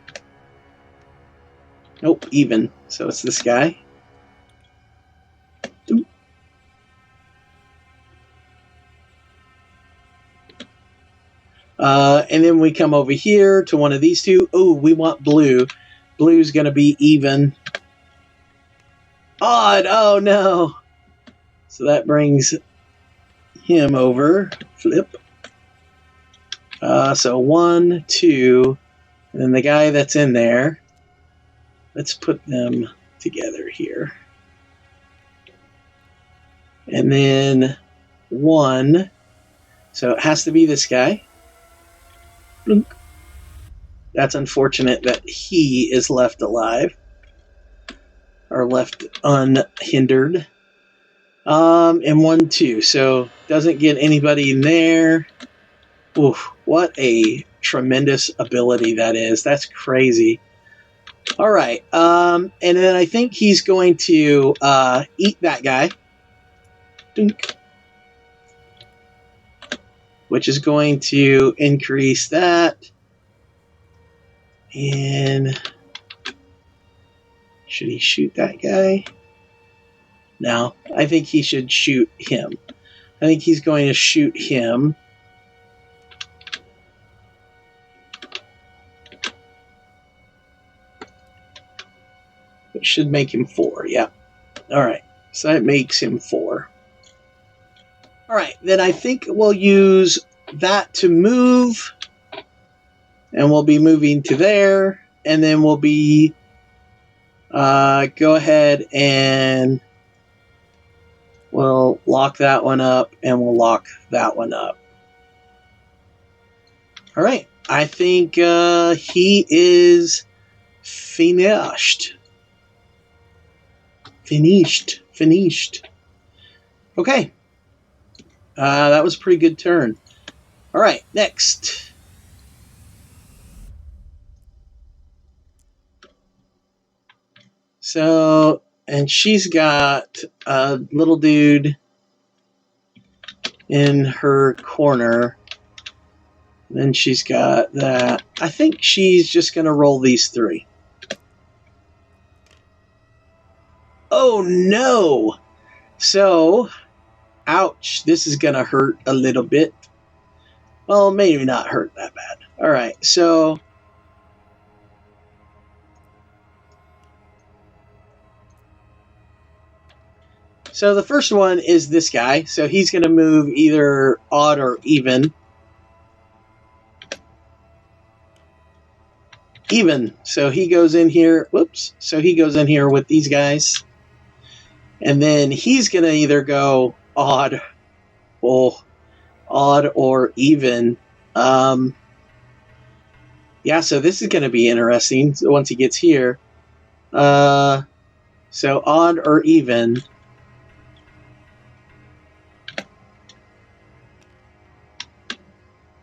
Nope, even. So it's this guy. And then we come over here to one of these two. Oh, we want blue. Blue's going to be even. Odd. Oh, no. So that brings him over. Flip. So 1, 2, and then the guy that's in there. Let's put them together here. And then 1. So it has to be this guy. Blunk. That's unfortunate that he is left alive. Or left unhindered. And 1, 2. So doesn't get anybody in there. Oof, what a tremendous ability that is. That's crazy. All right. And then I think he's going to eat that guy. Dunk. Which is going to increase that. And should he shoot that guy? No, I think he should shoot him. I think he's going to shoot him. It should make him 4, yeah. All right, so that makes him 4. All right, then I think we'll use that to move. And we'll be moving to there. And then we'll be... go ahead and... we'll lock that one up. And we'll lock that one up. All right. I think he is finished. Finished. Okay. That was a pretty good turn. All right, next. So, and she's got a little dude in her corner. Then she's got that. I think she's just going to roll these 3. Oh, no. So, ouch. This is going to hurt a little bit. Well, maybe not hurt that bad. All right, so... So the first one is this guy. So he's going to move either odd or even. Even. So he goes in here. Whoops. So he goes in here with these guys. And then he's going to either go odd or even. Yeah, so this is going to be interesting once he gets here. So odd or even.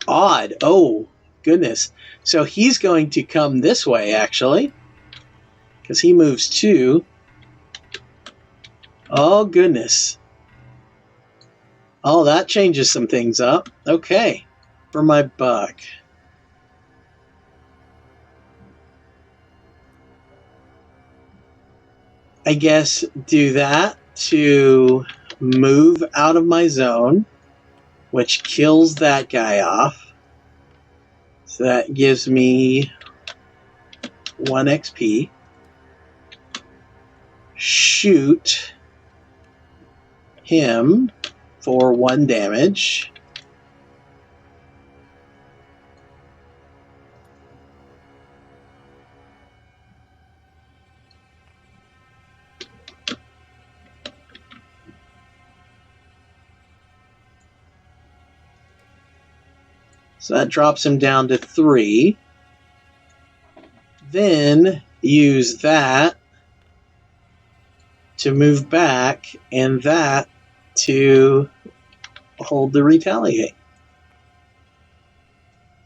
Odd. Oh, goodness. So he's going to come this way, actually. Because he moves 2. Oh, goodness. Oh, that changes some things up. Okay. For my buck. I guess do that to move out of my zone, which kills that guy off. So that gives me 1 XP. Shoot him for 1 damage. So that drops him down to 3. Then use that to move back, and that to hold the retaliate.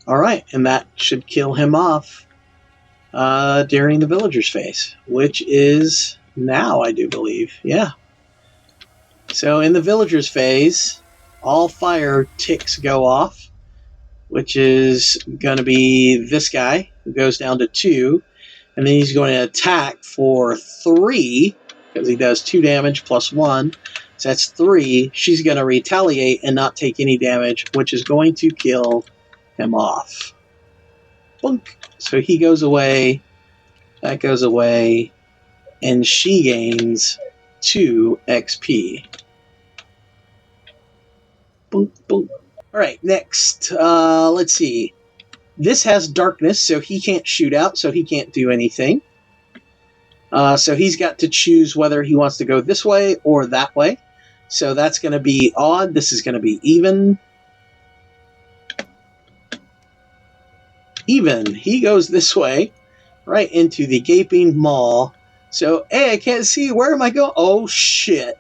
Alright, and that should kill him off during the villager's phase, which is now, I do believe. Yeah. So in the villager's phase, all fire ticks go off, which is going to be this guy, who goes down to 2, and then he's going to attack for 3, because he does 2 damage plus 1, so that's 3. She's going to retaliate and not take any damage, which is going to kill him off. Boink. So he goes away, that goes away, and she gains 2 XP. Boink, boink. Alright, next, let's see. This has darkness, so he can't shoot out, so he can't do anything. So he's got to choose whether he wants to go this way or that way. So that's going to be odd. This is going to be even. Even. He goes this way, right into the gaping maw. So, hey, I can't see. Where am I going? Oh, shit.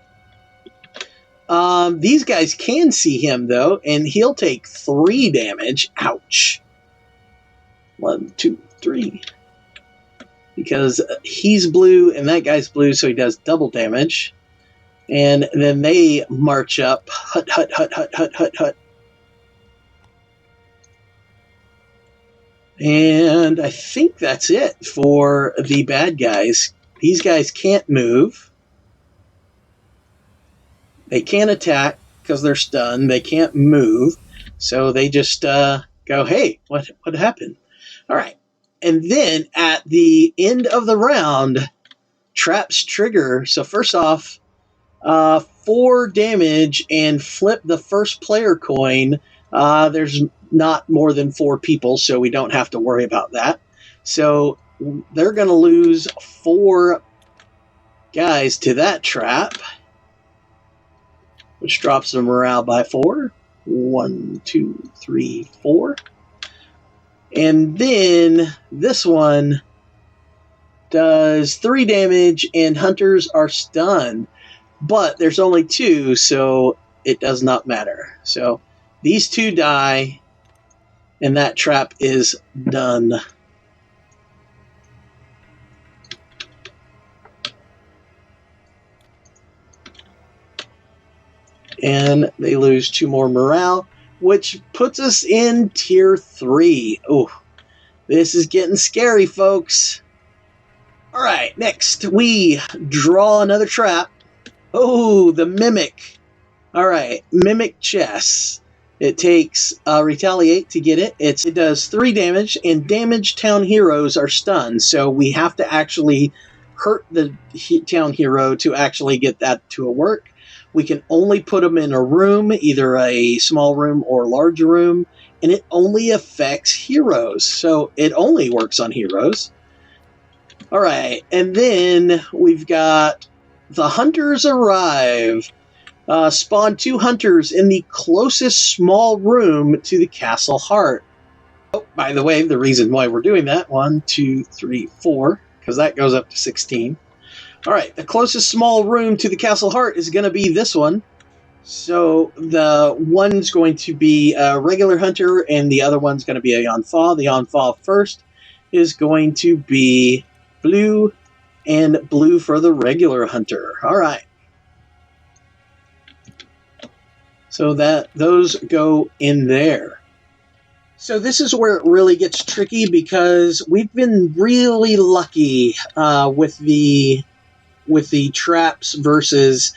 These guys can see him, though, and he'll take 3 damage. Ouch. 1, 2, 3. Because he's blue and that guy's blue, so he does double damage. And then they march up. Hut, hut, hut, hut, hut, hut, hut. And I think that's it for the bad guys. These guys can't move. They can't attack because they're stunned. They can't move. So they just go, hey, what happened? All right. And then at the end of the round, traps trigger. So first off, 4 damage and flip the first player coin. There's not more than 4 people, so we don't have to worry about that. So they're going to lose 4 guys to that trap, which drops the morale by 4. 1, 2, 3, 4. And then this one does 3 damage and hunters are stunned. But there's only 2, so it does not matter. So these 2 die, and that trap is done. And they lose 2 more morale, which puts us in Tier 3. Oh, this is getting scary, folks. Alright, next we draw another trap. Oh, the Mimic. Alright, Mimic Chess. It takes Retaliate to get it. It does 3 damage, and damaged town heroes are stunned. So we have to actually hurt the town hero to actually get that to work. We can only put them in a room, either a small room or large room, and it only affects heroes. So it only works on heroes. Alright, and then we've got the hunters arrive. Spawn 2 hunters in the closest small room to the castle heart. Oh, by the way, the reason why we're doing that, 1, 2, 3, 4, because that goes up to 16. Alright, the closest small room to the castle heart is going to be this one. So the one's going to be a regular hunter, and the other one's going to be a Yanfa. The Yanfa first is going to be blue, and blue for the regular hunter. Alright. So that those go in there. So this is where it really gets tricky, because we've been really lucky with the traps versus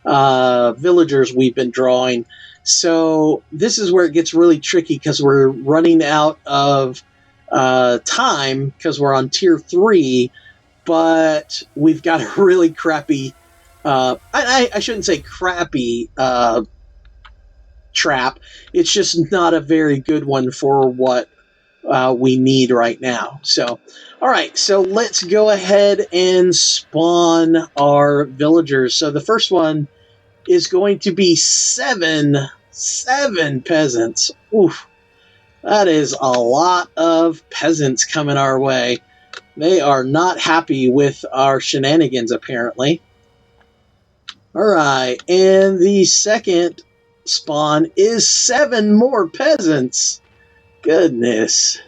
villagers we've been drawing. So this is where it gets really tricky, because we're running out of time, because we're on Tier 3, but we've got a really crappy, I shouldn't say crappy trap. It's just not a very good one for what we need right now. So, alright, so let's go ahead and spawn our villagers. So the first one is going to be 7 peasants. Oof. That is a lot of peasants coming our way. They are not happy with our shenanigans, apparently. Alright, and the second spawn is 7 more peasants. Goodness.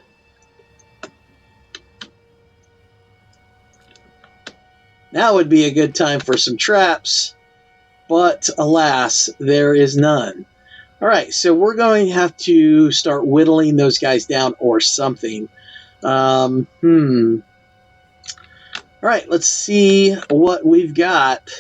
Now would be a good time for some traps, but alas, there is none. Alright, so we're going to have to start whittling those guys down or something. Alright, let's see what we've got.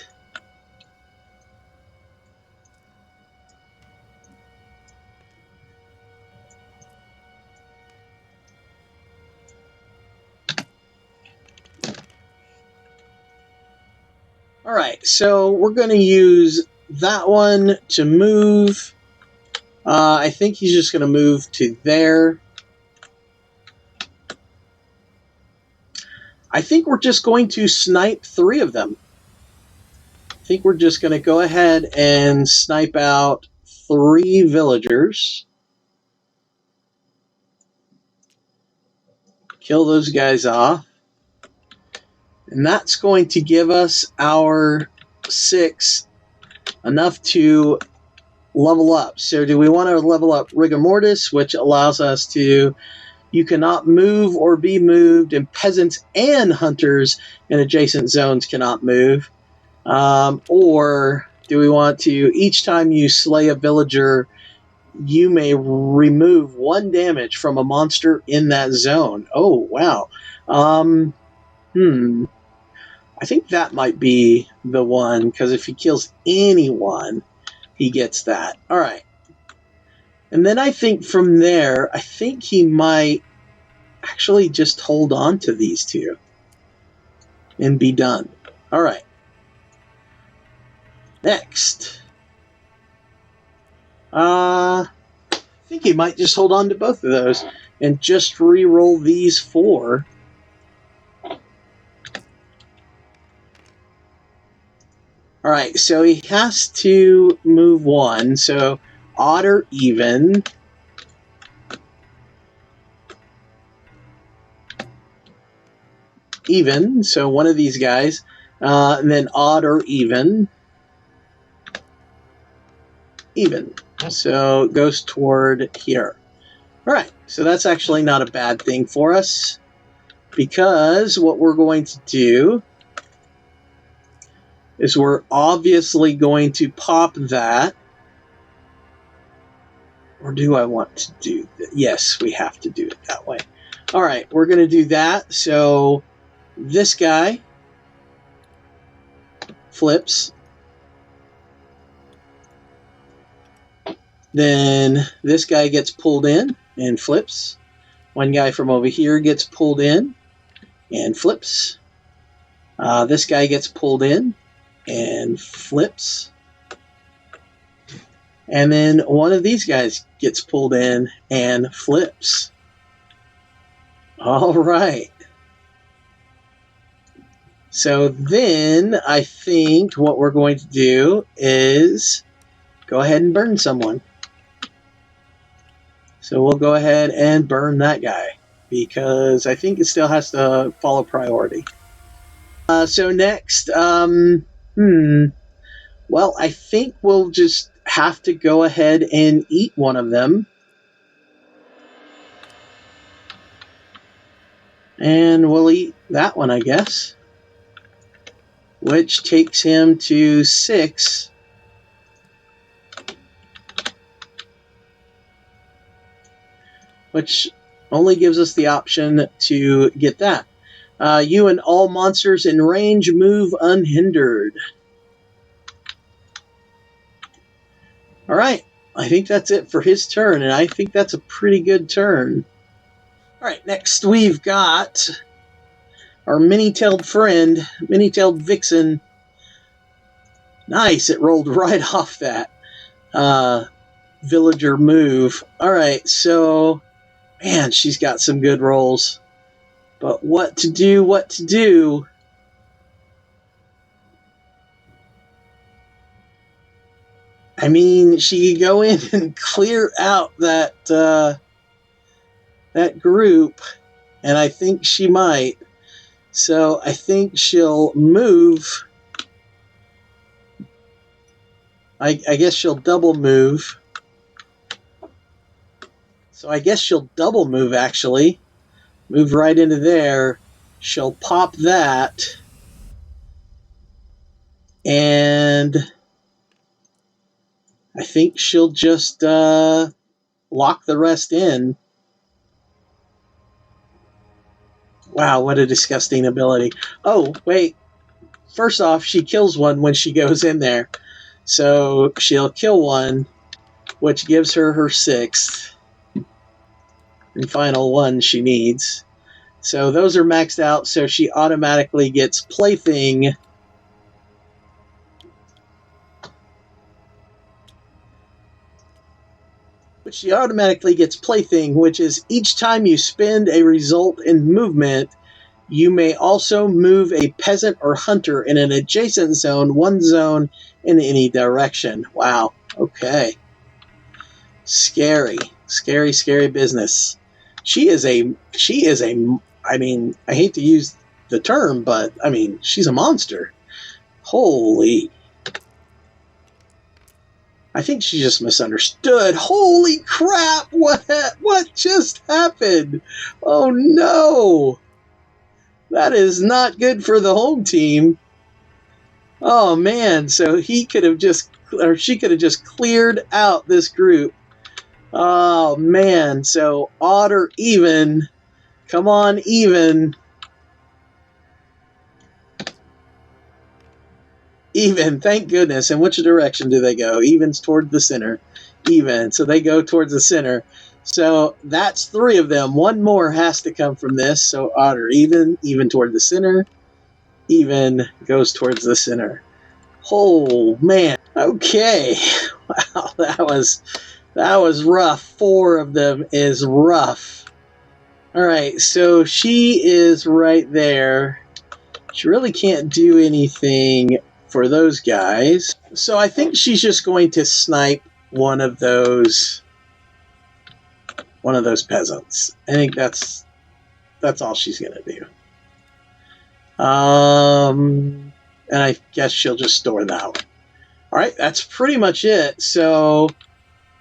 Alright, so we're going to use that one to move. I think he's just going to move to there. I think we're just going to snipe 3 of them. I think we're just going to go ahead and snipe out 3 villagers. Kill those guys off. And that's going to give us our 6 enough to level up. So do we want to level up Rigor Mortis, which allows us to, you cannot move or be moved, and peasants and hunters in adjacent zones cannot move. Or do we want to, each time you slay a villager, you may remove 1 damage from a monster in that zone. Oh, wow. I think that might be the one, because if he kills anyone, he gets that. All right. And then I think from there, I think he might actually just hold on to these 2 and be done. All right. Next. I think he might just hold on to both of those and just re-roll these 4. All right, so he has to move 1. So odd or even. Even, so one of these guys. And then odd or even. Even. So it goes toward here. All right, so that's actually not a bad thing for us, because what we're going to do is we're obviously going to pop that. Or do I want to do that? Yes, we have to do it that way. All right, we're going to do that. So this guy flips. Then this guy gets pulled in and flips. One guy from over here gets pulled in and flips. This guy gets pulled in and flips. And then one of these guys gets pulled in and flips. All right. So then I think what we're going to do is go ahead and burn someone. So we'll go ahead and burn that guy, because I think it still has to follow priority. So next, well, I think we'll just have to go ahead and eat one of them. And we'll eat that one, I guess. Which takes him to 6. Which only gives us the option to get that. You and all monsters in range move unhindered. Alright, I think that's it for his turn, and I think that's a pretty good turn. Alright, next we've got our many-tailed friend, many-tailed vixen. Nice, it rolled right off that villager move. Alright, so, man, she's got some good rolls. But what to do? I mean, she could go in and clear out that that group, and I think she might. So I think she'll move. I guess she'll double move. So I guess she'll double move, actually. Move right into there. She'll pop that. And I think she'll just lock the rest in. Wow, what a disgusting ability. Oh, wait. First off, she kills one when she goes in there. So she'll kill one, which gives her her 6th and final one she needs. So those are maxed out, so she automatically gets Plaything. But she automatically gets Plaything, which is each time you spend a result in movement, you may also move a peasant or hunter in an adjacent zone, one zone in any direction. Wow. Okay. Scary. Scary, scary business. She is a, I mean, I hate to use the term, but I mean, she's a monster. Holy. I think she just misunderstood. Holy crap! What just happened? Oh no! That is not good for the home team. Oh man, so he could have just, or she could have just cleared out this group. Oh man, so odd or even. Come on, even. Even, thank goodness. And which direction do they go? Even's toward the center. Even, so they go towards the center. So that's 3 of them. One more has to come from this. So odd or even toward the center. Even goes towards the center. Oh man. Okay. Wow, that was rough. 4 of them is rough. All right, so she is right there. She really can't do anything for those guys. So I think she's just going to snipe one of those peasants. I think that's all she's going to do. And I guess she'll just store that one. All right, that's pretty much it. So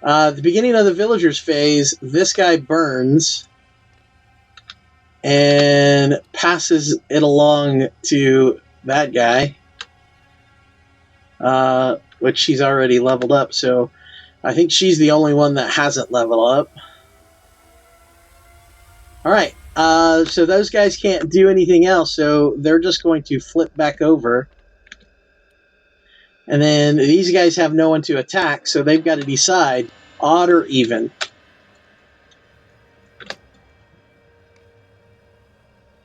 at the beginning of the villagers phase, this guy burns and passes it along to that guy. Which she's already leveled up, so I think she's the only one that hasn't leveled up. Alright, so those guys can't do anything else, so they're just going to flip back over. And then these guys have no one to attack, so they've got to decide odd or even.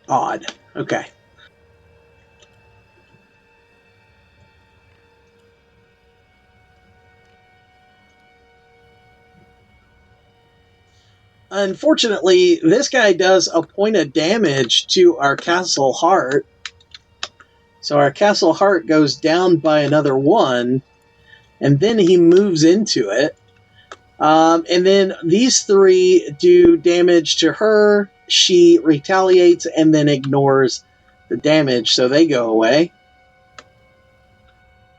Odd. Okay. Unfortunately, this guy does a point of damage to our Castle Heart. So our Castle Heart goes down by another 1, and then he moves into it. And then these 3 do damage to her. She retaliates and then ignores the damage, so they go away.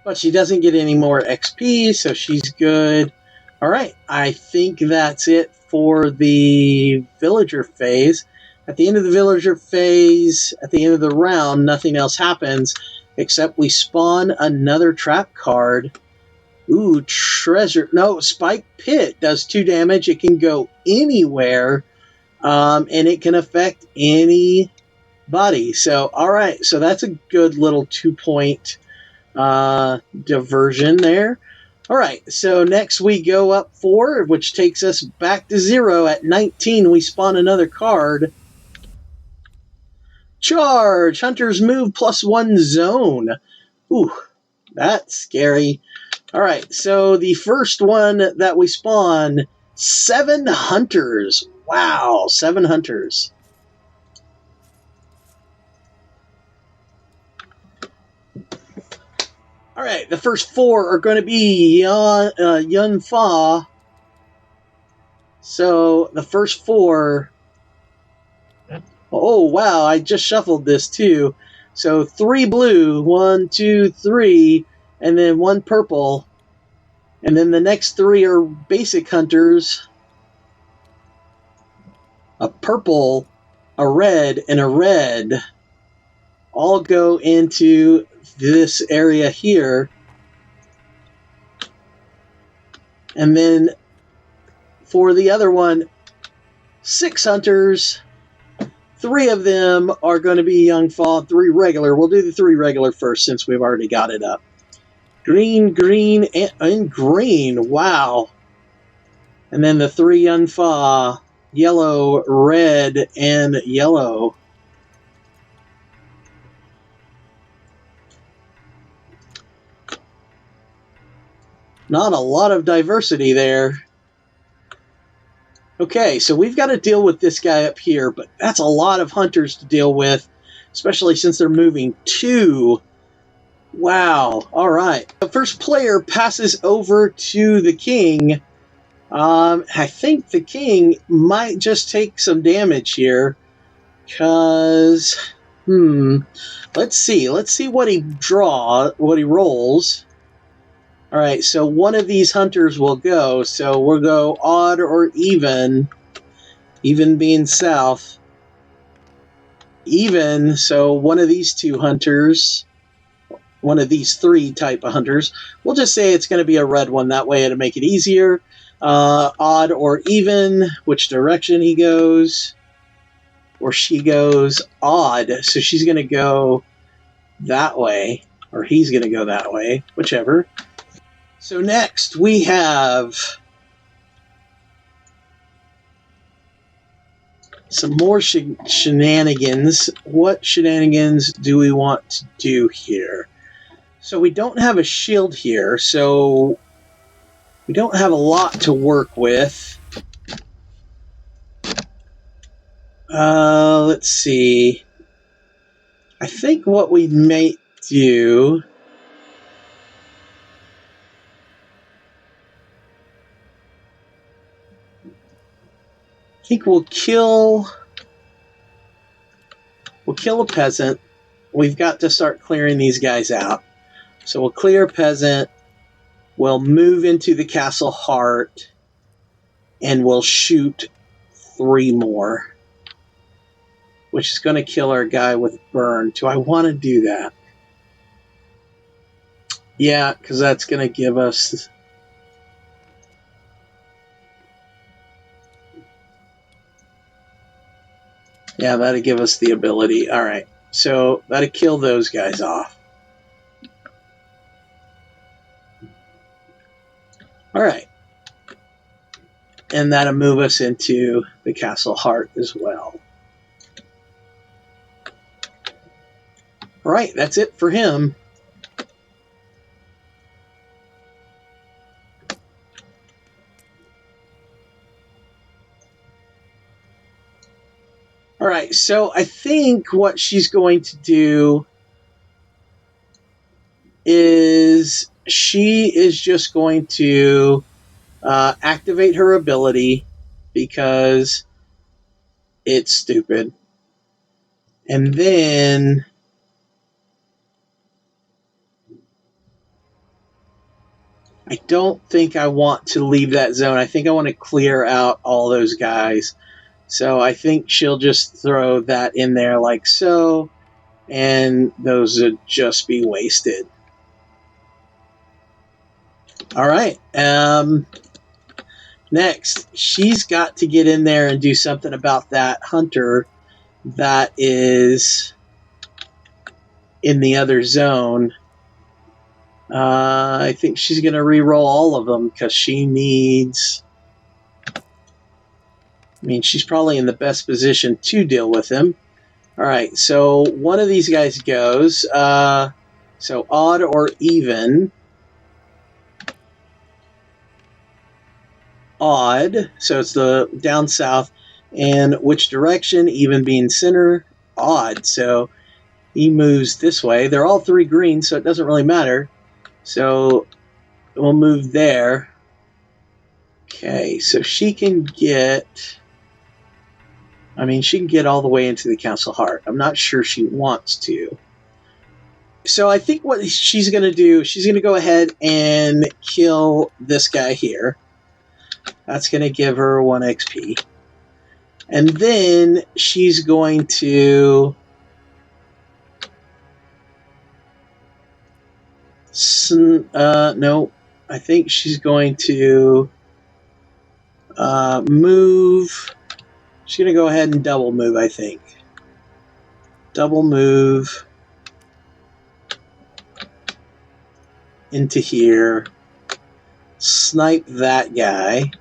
But she doesn't get any more XP, so she's good. Alright, I think that's it for the villager phase. At the end of the villager phase, at the end of the round, nothing else happens except we spawn another trap card. Ooh, treasure. No, Spike Pit does 2 damage. It can go anywhere, and it can affect anybody. So, alright, so that's a good little 2-point diversion there. Alright, so next we go up 4, which takes us back to 0. At 19, we spawn another card. Charge! Hunters move +1 zone. Ooh, that's scary. Alright, so the first one that we spawn, 7 hunters. Wow, 7 hunters. Alright, the first 4 are going to be Yun Fa. So the first 4 Oh, wow, I just shuffled this too. So 3 blue, 1, 2, 3, and then 1 purple. And then the next 3 are basic hunters. A purple, a red, and a red all go into this area here. And then for the other one, 6 hunters. 3 of them are going to be Young Fall, 3 regular. We'll do the 3 regular first since we've already got it up. Green, green, and green. Wow. And then the 3 Young Fa, yellow, red, and yellow. Not a lot of diversity there. Okay, so we've got to deal with this guy up here, but that's a lot of hunters to deal with, especially since they're moving 2. Wow, all right. The first player passes over to the king. I think the king might just take some damage here, because, let's see what he rolls. All right, so one of these hunters will go. So we'll go odd or even. Even being south. Even, so one of these 2 hunters, one of these 3 type of hunters, we'll just say it's going to be a red one. That way it'll make it easier. Odd or even, which direction he goes. Or she goes odd. So she's going to go that way. Or he's going to go that way, whichever. So next we have some more shenanigans. What shenanigans do we want to do here? So we don't have a shield here, so we don't have a lot to work with. Let's see. I think what we might do... I think we'll kill a peasant. We've got to start clearing these guys out. So we'll clear a peasant. We'll move into the castle heart. And we'll shoot 3 more. Which is going to kill our guy with burn. Do I want to do that? Yeah, because that's going to give us... Yeah, that'll give us the ability. All right, so that'll kill those guys off. All right. And that'll move us into the castle heart as well. All right, that's it for him. All right, so I think what she's going to do is she is just going to activate her ability because it's stupid. And then I don't think I want to leave that zone. I think I want to clear out all those guys. So I think she'll just throw that in there like so, and those would just be wasted. All right. Next, she's got to get in there and do something about that hunter that is in the other zone. I think she's going to re-roll all of them because she needs... I mean, she's probably in the best position to deal with him. All right, so one of these guys goes. So odd or even. Odd, so it's the down south. And which direction? Even being center. Odd, so he moves this way. They're all 3 green, so it doesn't really matter. So we'll move there. Okay, so she can get... I mean, she can get all the way into the Council Heart. I'm not sure she wants to. So I think what she's going to do, she's going to go ahead and kill this guy here. That's going to give her 1 XP. And then she's going to... no, I think she's going to move. She's going to go ahead and double move, I think. Double move into here. Snipe that guy.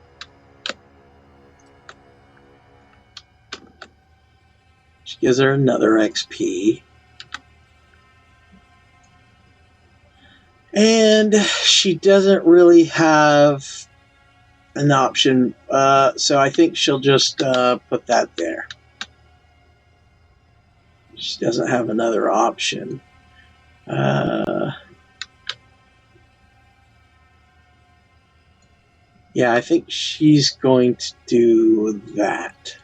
She gives her another XP. And she doesn't really have an option, so I think she'll just put that there. She doesn't have another option. Yeah, I think she's going to do that.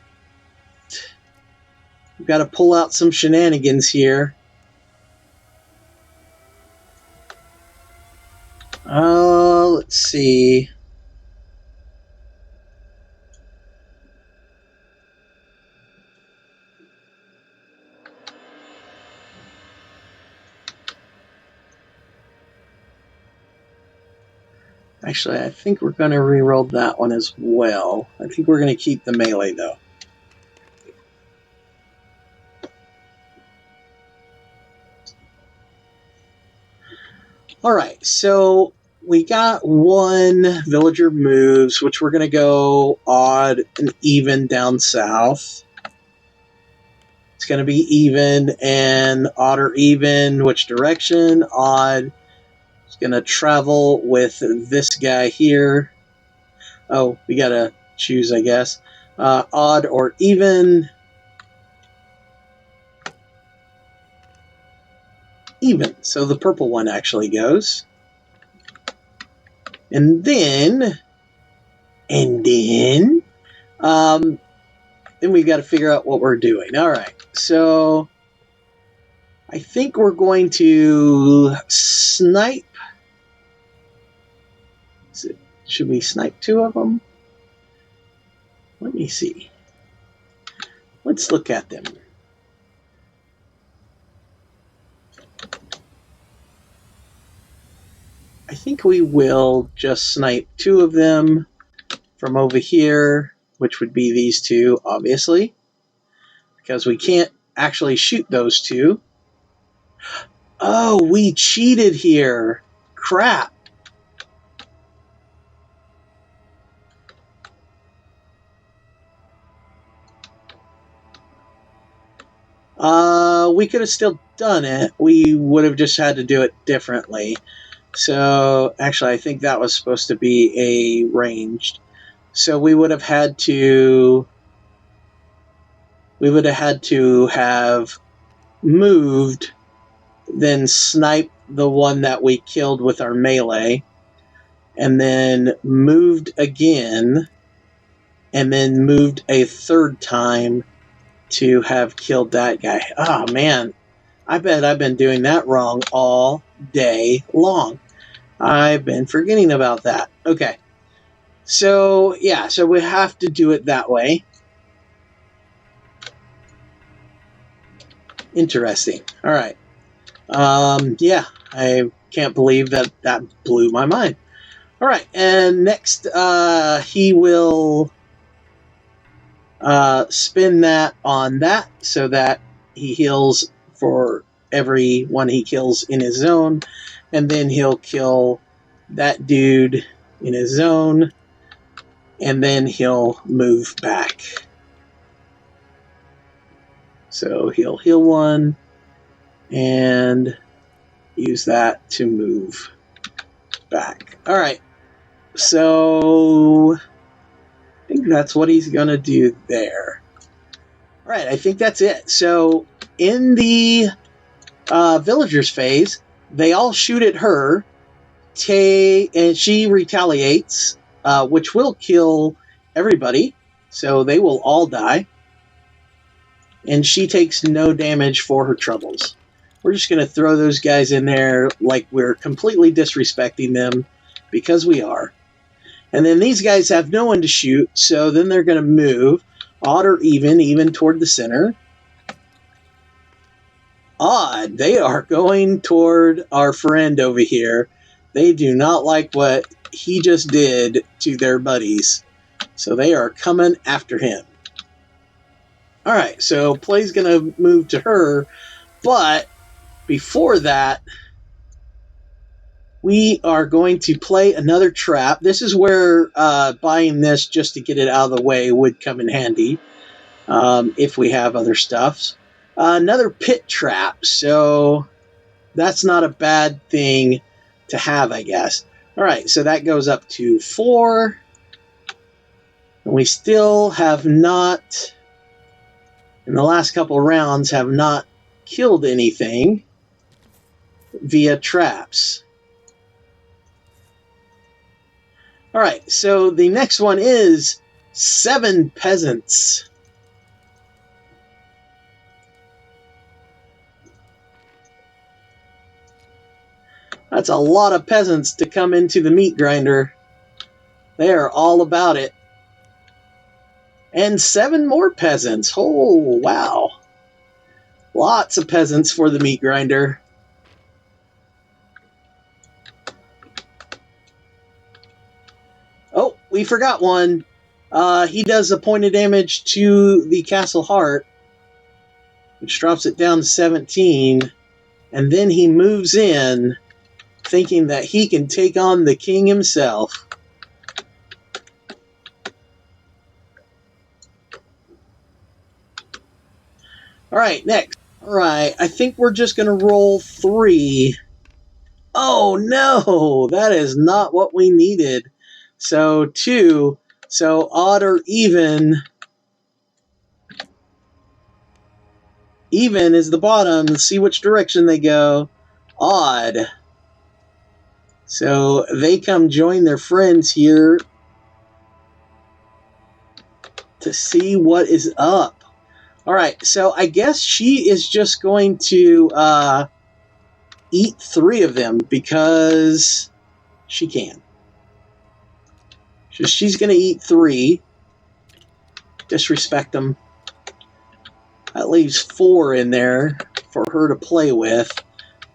We've got to pull out some shenanigans here. Let's see. Actually, I think we're going to re-roll that one as well. I think we're going to keep the melee, though. Alright, so we got 1 villager moves, which we're going to go odd and even down south. It's going to be even and odd or even. Which direction? Odd. It's going to travel with this guy here. Oh, we got to choose, I guess. Odd or even. Even. So the purple one actually goes. And then we've got to figure out what we're doing. All right. So I think we're going to snipe. Should we snipe 2 of them? Let me see. Let's look at them. I think we will just snipe 2 of them from over here, which would be these 2, obviously, because we can't actually shoot those 2. Oh, we cheated here. Crap. We could have still done it. We would have just had to do it differently. So, actually, I think that was supposed to be a ranged. So we would have had to... We would have had to have moved, then sniped the one that we killed with our melee, and then moved again, and then moved a 3rd time to have killed that guy. Oh, man. I bet I've been doing that wrong all day long. I've been forgetting about that. Okay. So, yeah, so we have to do it that way. Interesting. All right. Yeah, I can't believe that blew my mind. All right, and next he will spin that on that so that he heals for every one he kills in his zone, and then he'll kill that dude in his zone, and then he'll move back. So he'll heal 1 and use that to move back. All right, so I think that's what he's going to do there. All right, I think that's it. So in the villagers phase, they all shoot at her, and she retaliates, which will kill everybody, so they will all die. and she takes no damage for her troubles. We're just going to throw those guys in there like we're completely disrespecting them, because we are. And then these guys have no one to shoot, so then they're going to move odd or even toward the center. Odd, they are going toward our friend over here. They do not like what he just did to their buddies, so they are coming after him. Alright, so play's going to move to her, but before that, we are going to play another trap. This is where buying this just to get it out of the way would come in handy if we have other stuffs. Another pit trap, so that's not a bad thing to have, I guess. Alright, so that goes up to 4. And we still have not, in the last couple rounds, have not killed anything via traps. Alright, so the next one is 7 peasants. That's a lot of peasants to come into the meat grinder. They are all about it. And 7 more peasants. Oh, wow. Lots of peasants for the meat grinder. Oh, we forgot one. He does a point of damage to the castle heart, which drops it down to 17. And then he moves in, thinking that he can take on the king himself. Alright, next. Alright, I think we're just going to roll 3. Oh no, that is not what we needed. So 2, so odd or even. Even is the bottom. Let's see which direction they go. Odd. So they come join their friends here to see what is up. Alright, so I guess she is just going to eat 3 of them because she can. So she's going to eat 3. Disrespect them. That leaves 4 in there for her to play with.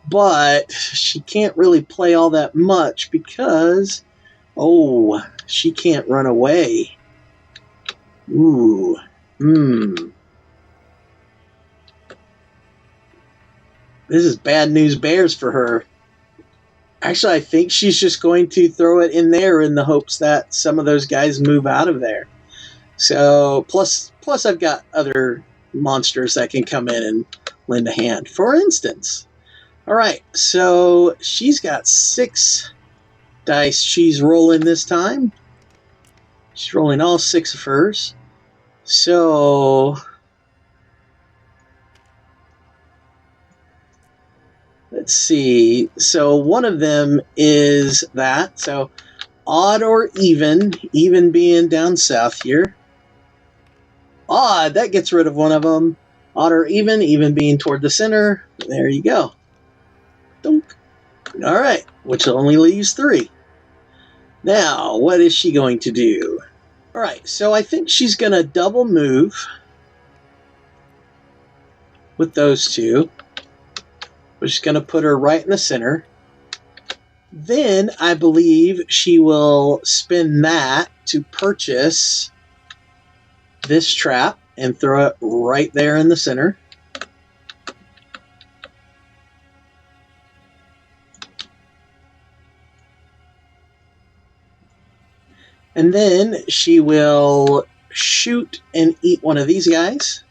But she can't really play all that much because, oh, she can't run away. Ooh. This is bad news bears for her. Actually, I think she's just going to throw it in there in the hopes that some of those guys move out of there. So, plus I've got other monsters that can come in and lend a hand. For instance, alright, so she's got 6 dice she's rolling this time. She's rolling all 6 of hers. So, let's see. So one of them is that. So odd or even being down south here. Odd, that gets rid of one of them. Odd or even being toward the center. There you go. Dunk. All right, which only leaves 3. Now, what is she going to do? All right, so I think she's going to double move with those 2. Which is going to put her right in the center. Then I believe she will spin that to purchase this trap and throw it right there in the center. And then she will shoot and eat one of these guys.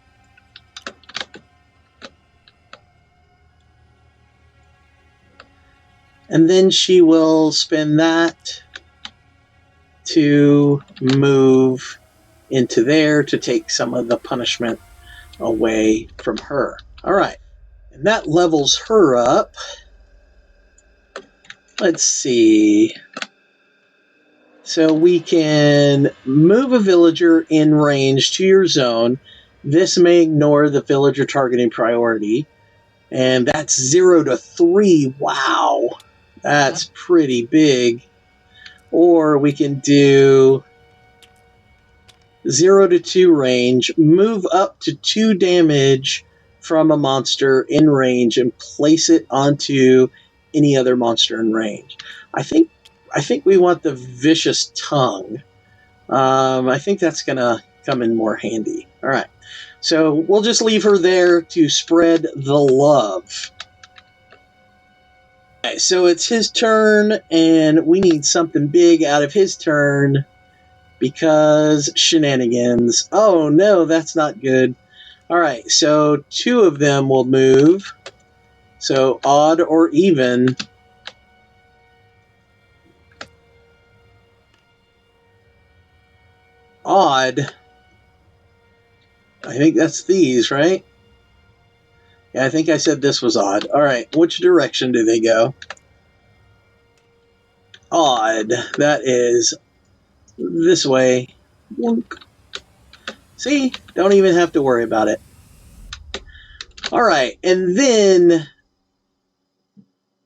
And then she will spin that to move into there to take some of the punishment away from her. All right. And that levels her up. Let's see. So we can move a villager in range to your zone This may ignore the villager targeting priority. And that's 0 to 3. Wow. That's pretty big. Or we can do 0 to 2 range, move up to 2 damage from a monster in range and place it onto any other monster in range. I think we want the Vicious Tongue. I think that's going to come in more handy. All right. So we'll just leave her there to spread the love. Okay, so it's his turn, and we need something big out of his turn because shenanigans. Oh no, that's not good. All right, so 2 of them will move. So odd or even. Odd. I think that's these, right? Yeah, I think I said this was odd. All right, which direction do they go? Odd. That is this way. See? Don't even have to worry about it. All right, and then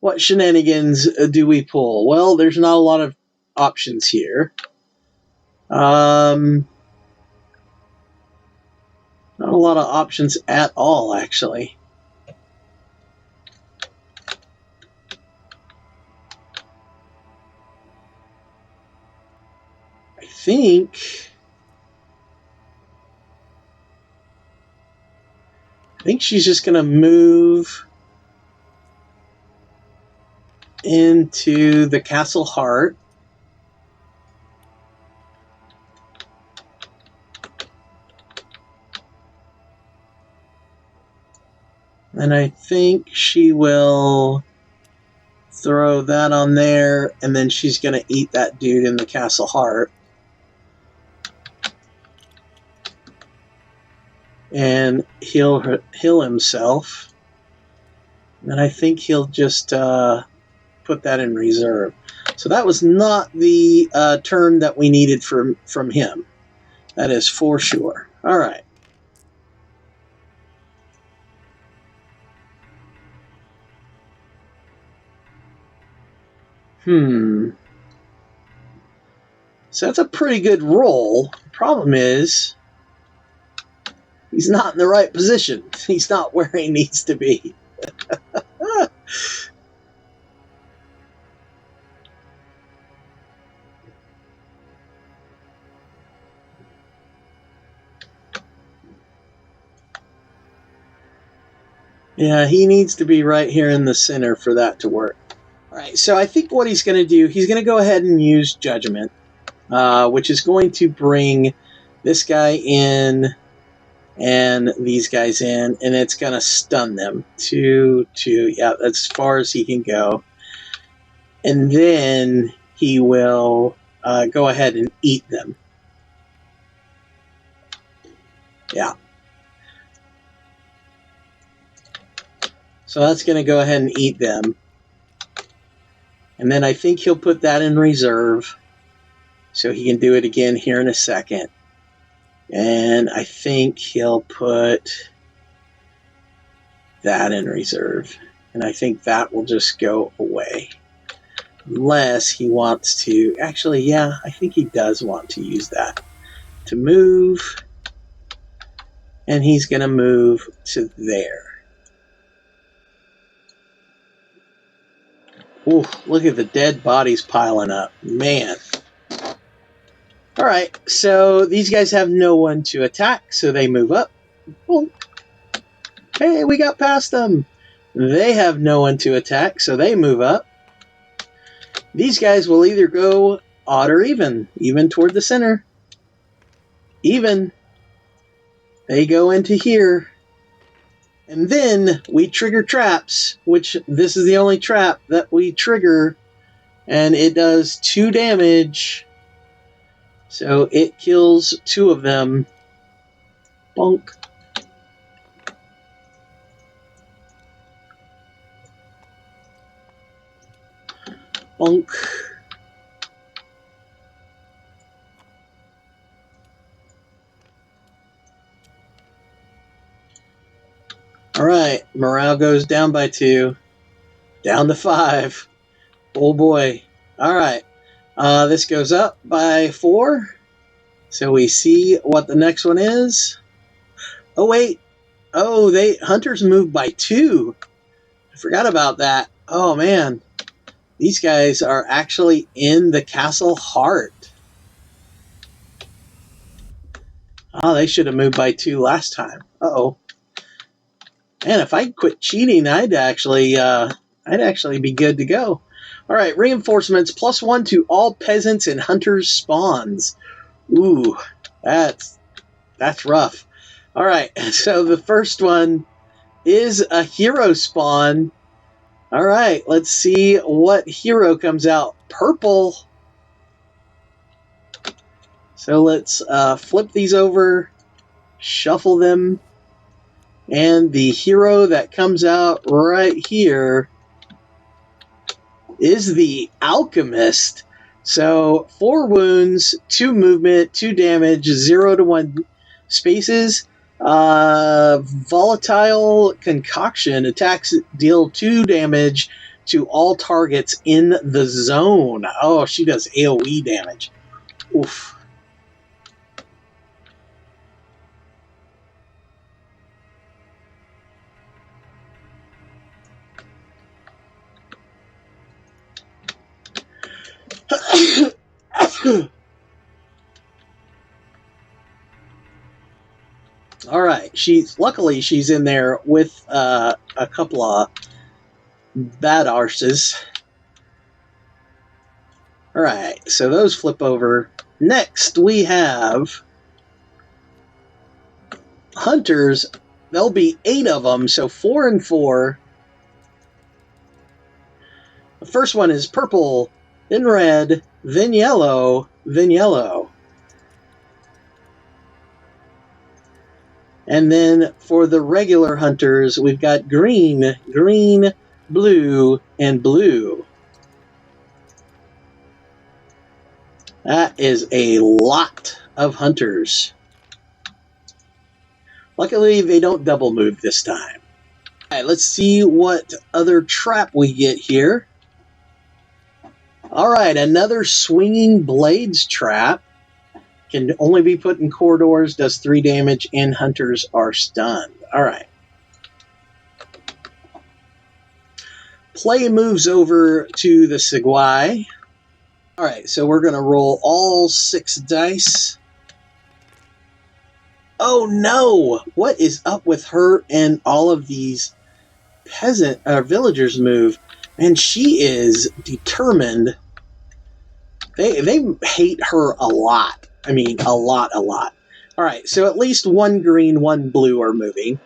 what shenanigans do we pull? Well, there's not a lot of options here. Not a lot of options at all, actually. I think she's just going to move into the castle heart. And I think she will throw that on there, and then she's going to eat that dude in the castle heart. And heal himself. And I think he'll just put that in reserve. So that was not the turn that we needed from him. That is for sure. All right. So that's a pretty good roll. Problem is, he's not in the right position. He's not where he needs to be. Yeah, he needs to be right here in the center for that to work. All right, so I think what he's going to do, he's going to go ahead and use Judgment, which is going to bring this guy in and these guys in, and it's going to stun them. 2, 2, yeah, that's as far as he can go. And then he will go ahead and eat them. Yeah. So that's going to go ahead and eat them. And then I think he'll put that in reserve so he can do it again here in a second. And I think he'll put that in reserve. And I think that will just go away. Unless he wants to... Actually, yeah, I think he does want to use that to move. And he's going to move to there. Ooh, look at the dead bodies piling up. Man. All right, so these guys have no one to attack, so they move up. Boom. Hey, we got past them. They have no one to attack, so they move up. These guys will either go odd or even toward the center. Even. They go into here. And then we trigger traps, which this is the only trap that we trigger. And it does 2 damage. So it kills 2 of them. Bonk. Bonk. right, morale goes down by 2. Down to 5. Oh boy. All right. This goes up by 4. So we see what the next one is. Oh wait. Oh, hunters moved by 2. I forgot about that. Oh man. These guys are actually in the castle heart. Oh, they should have moved by 2 last time. Uh-oh. Man, if I quit cheating, I'd actually be good to go. All right, reinforcements +1 to all peasants and hunters spawns. Ooh, that's rough. All right, so the first one is a hero spawn. All right, let's see what hero comes out. Purple. So let's flip these over, shuffle them, and the hero that comes out right here is the Alchemist. So 4 wounds, 2 movement, 2 damage, 0 to 1 spaces. Volatile Concoction attacks deal 2 damage to all targets in the zone. Oh, she does AoE damage. Oof. All right, luckily she's in there with a couple of bad arses. All right, so those flip over. Next we have hunters. There'll be 8 of them, so 4 and 4. The first one is purple, then red, then yellow, then yellow. And then for the regular hunters, we've got green, green, blue, and blue. That is a lot of hunters. Luckily, they don't double move this time. All right, let's see what other trap we get here. All right, another swinging blades trap. Can only be put in corridors, does 3 damage, and hunters are stunned. All right. Play moves over to the Seguai. All right, so we're going to roll all 6 dice. Oh no! What is up with her and all of these villagers move? And she is determined. They hate her a lot. I mean, a lot. All right, so at least 1 green, 1 blue are moving.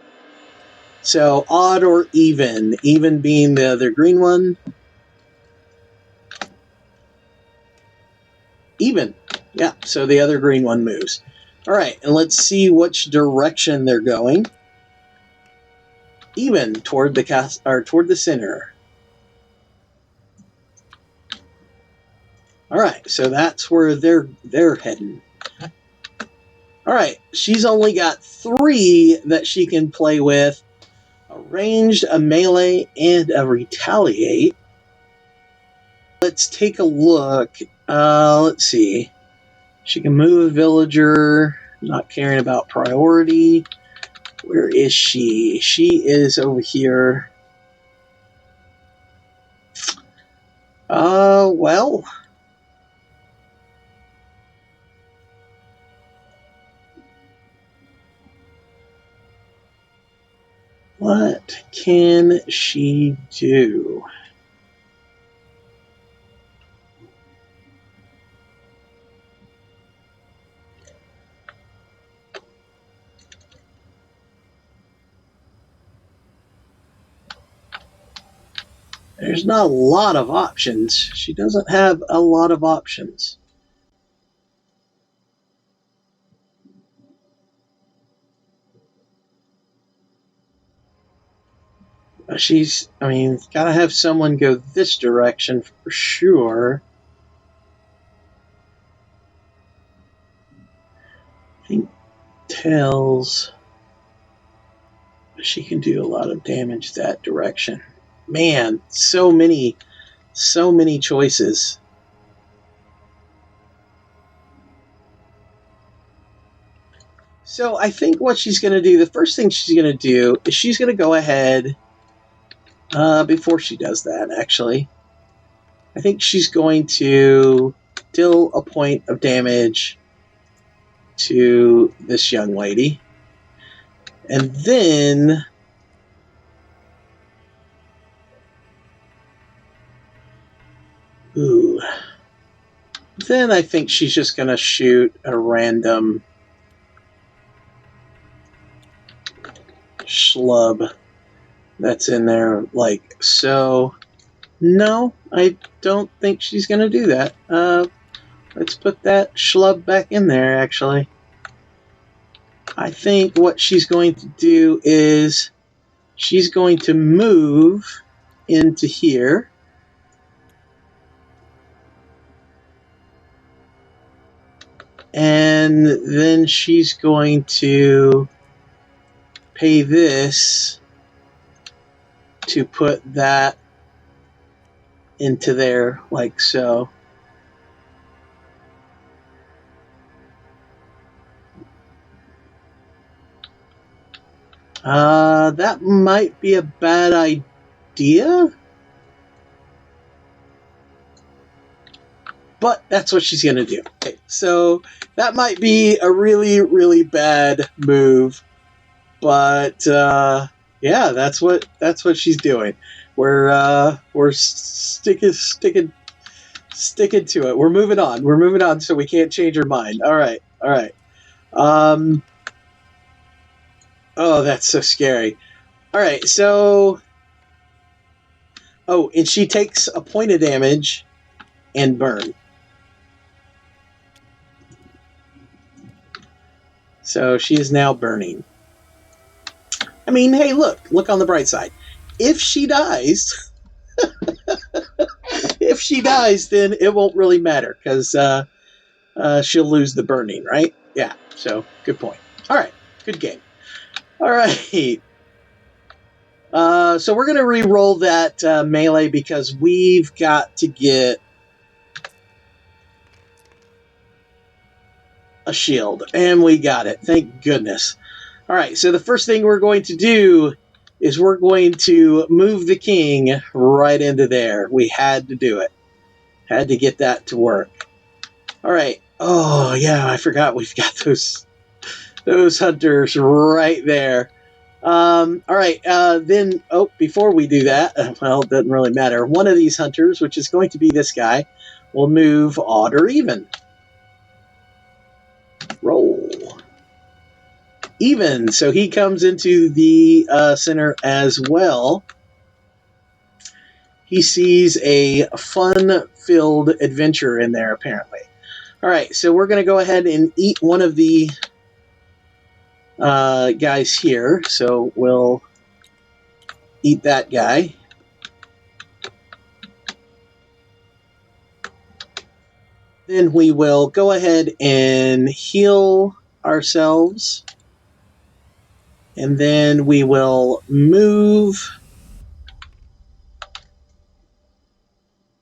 So odd or even, even being the other green one. Even. Yeah, so the other green one moves. All right, and let's see which direction they're going. Even toward the center. All right, so that's where they're heading. All right, she's only got 3 that she can play with. A ranged, a melee, and a retaliate. Let's take a look. Let's see. She can move a villager, not caring about priority. Where is she? She is over here. Well. What can she do? There's not a lot of options. She doesn't have a lot of options. Gotta have someone go this direction for sure. I think Tails. She can do a lot of damage that direction. Man, so many choices. So I think what she's going to do, the first thing she's going to do is she's going to go ahead, before she does that, actually, I think she's going to deal a point of damage to this young lady. And then then I think she's just going to shoot a random schlub that's in there like so. No, I don't think she's going to do that. Let's put that schlub back in there, actually. I think what she's going to do is she's going to move into here. And then she's going to pay this to put that into there like so. That might be a bad idea. But that's what she's going to do. Okay, so that might be a really, really bad move. But yeah, that's what she's doing. We're sticking to it. We're moving on, so we can't change her mind. All right. Oh, that's so scary. All right, so and she takes a point of damage and burn. So she is now burning. I mean, hey, look on the bright side. If she dies, then it won't really matter because she'll lose the burning, right? Yeah, so good point. All right, good game. All right. So we're going to re-roll that melee because we've got to get a shield. And we got it. Thank goodness. All right, so the first thing we're going to do is we're going to move the king right into there. We had to do it. Had to get that to work. All right. Oh, yeah, I forgot we've got those hunters right there. All right, then, before we do that, well, it doesn't really matter. One of these hunters, which is going to be this guy, will move odd or even. Roll. Even, so he comes into the center as well. He sees a fun-filled adventure in there, apparently. All right, so we're going to go ahead and eat one of the guys here. So we'll eat that guy. Then we will go ahead and heal ourselves. And then we will move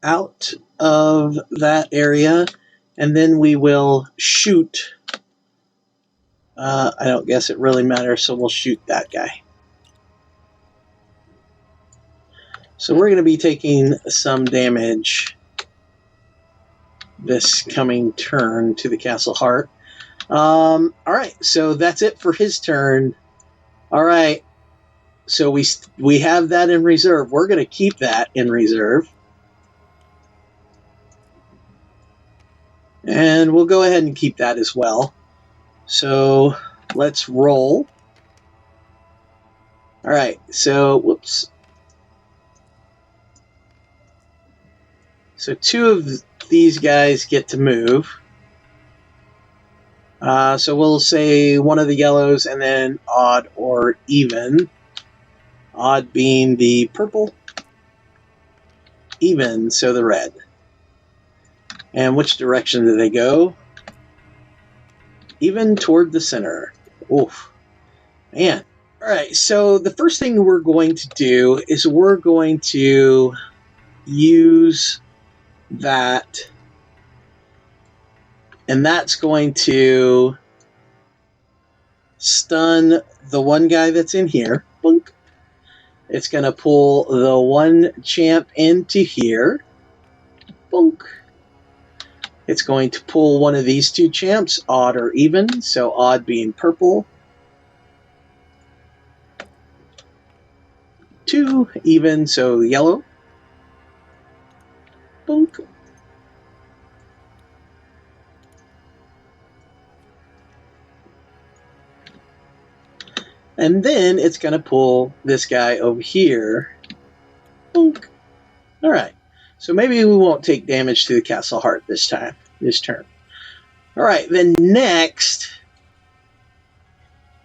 out of that area. And then we will shoot. I don't guess it really matters, so we'll shoot that guy. So we're going to be taking some damage this coming turn to the Castle Heart. All right, so that's it for his turn. All right, so we have that in reserve. We're going to keep that in reserve. And we'll go ahead and keep that as well. So let's roll. All right, so whoops. So two of these guys get to move. So we'll say one of the yellows and then odd or even. Odd being the purple. Even, so the red. And which direction do they go? Even toward the center. Oof. Man, All right, so the first thing we're going to do is we're going to use that, and that's going to stun the one guy that's in here. Boink. It's going to pull the one champ into here. Boink. It's going to pull one of these two champs, odd or even, so odd being purple. 2, even, so yellow. Boink. And then it's going to pull this guy over here. Boink. All right. So maybe we won't take damage to the Castle Heart this turn. All right, then next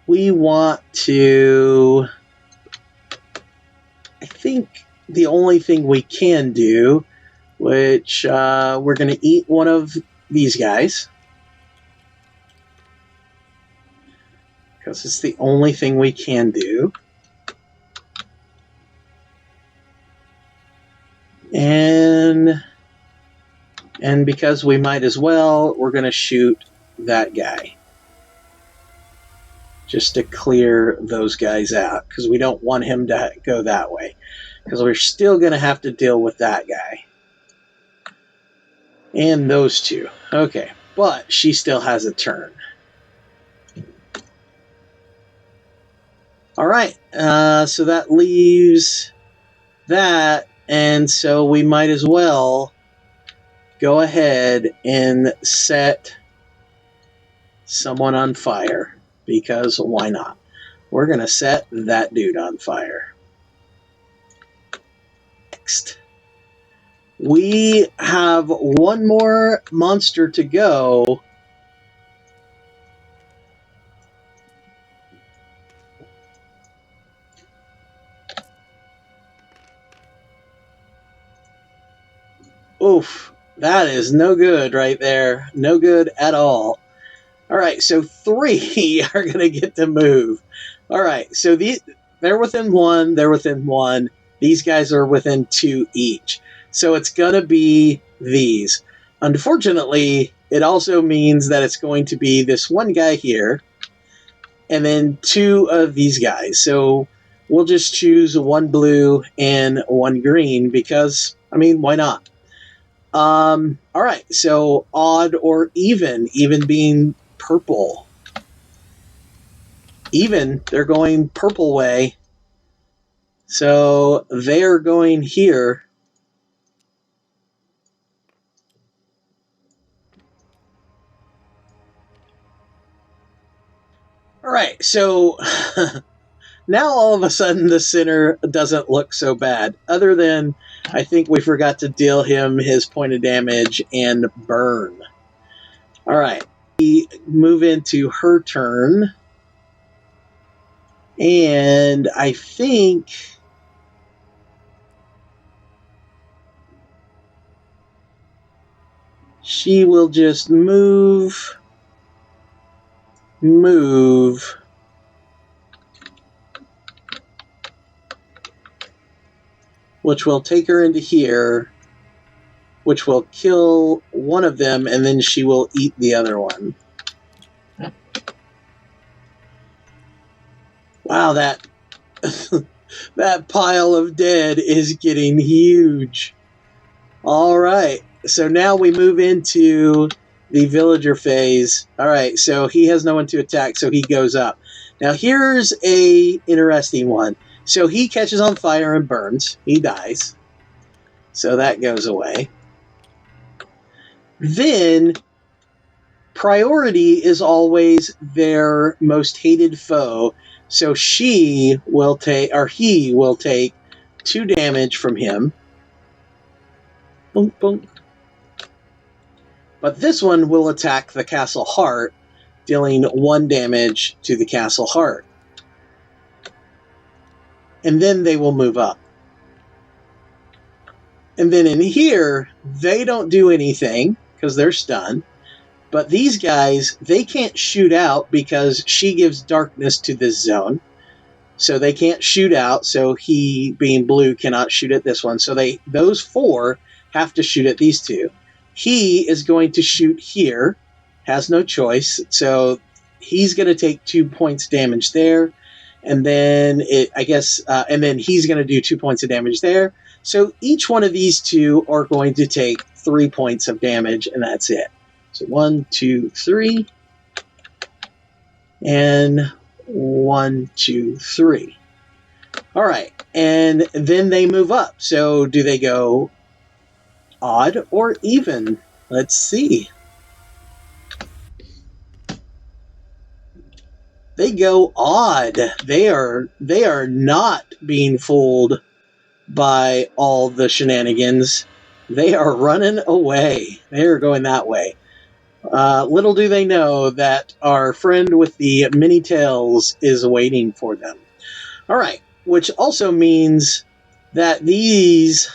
we want to, I think the only thing we can do, which we're going to eat one of these guys, because it's the only thing we can do. And because we might as well, we're going to shoot that guy. Just to clear those guys out, because we don't want him to go that way. Because we're still going to have to deal with that guy. And those two. Okay, but she still has a turn. All right, so that leaves that, and so we might as well go ahead and set someone on fire, because why not? We're going to set that dude on fire. Next, we have one more monster to go. Oof, that is no good right there. No good at all. All right, so 3 are going to get to move. All right, so they're within 1, they're within 1. These guys are within 2 each. So it's going to be these. Unfortunately, it also means that it's going to be this one guy here, and then 2 of these guys. So we'll just choose 1 blue and 1 green because, I mean, why not? All right, so odd or even being purple. Even, they're going purple way. So they're going here. All right, so now all of a sudden the center doesn't look so bad. Other than, I think we forgot to deal him his point of damage and burn. All right, we move into her turn. And I think she will just move, which will take her into here, which will kill one of them, and then she will eat the other one. Wow, that that pile of dead is getting huge. All right, so now we move into the villager phase. All right, so he has no one to attack, so he goes up. Now here's a interesting one. So he catches on fire and burns. He dies. So that goes away. Then priority is always their most hated foe. So she will take, or he will take 2 damage from him. Boom, boom. But this one will attack the Castle Heart, dealing 1 damage to the Castle Heart. And then they will move up. And then in here, they don't do anything because they're stunned. But these guys, they can't shoot out because she gives darkness to this zone. So they can't shoot out. So he, being blue, cannot shoot at this one. So those 4 have to shoot at these 2. He is going to shoot here. Has no choice. So he's going to take 2 points damage there. And then and then he's going to do 2 points of damage there. So each one of these 2 are going to take 3 points of damage, and that's it. So 1, 2, 3. And 1, 2, 3. All right, and then they move up. So do they go odd or even? Let's see. They go odd. They are not being fooled by all the shenanigans. They are running away. They are going that way. Little do they know that our friend with the many tails is waiting for them. All right, which also means that these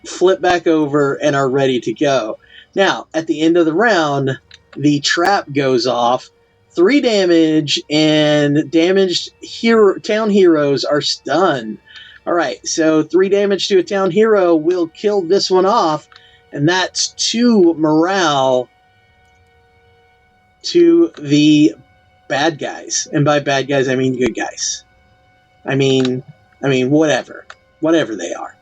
flip back over and are ready to go. Now, at the end of the round, the trap goes off. 3 damage, and damaged town heroes are stunned. All right, so 3 damage to a town hero will kill this one off, and that's 2 morale to the bad guys. And by bad guys, I mean good guys. I mean whatever they are.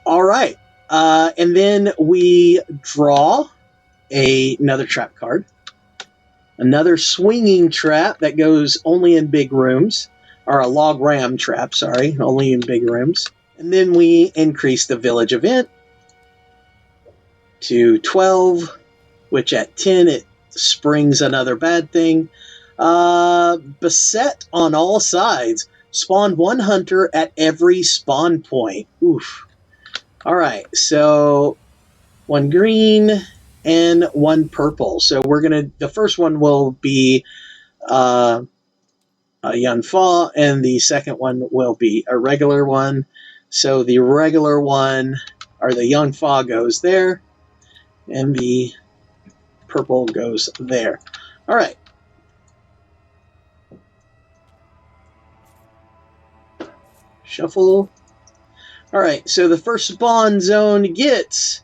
All right, and then we draw another trap card. Another swinging trap that goes only in big rooms, or a log ram trap, sorry, only in big rooms. And then we increase the village event to 12, which at 10 it springs another bad thing. Beset on all sides. Spawn 1 hunter at every spawn point. Oof. All right, so 1 green and 1 purple. So the first one will be a Yanfa, and the second one will be a regular one. So the regular one, or the Yanfa, goes there, and the purple goes there. All right. Shuffle. All right, so the first spawn zone gets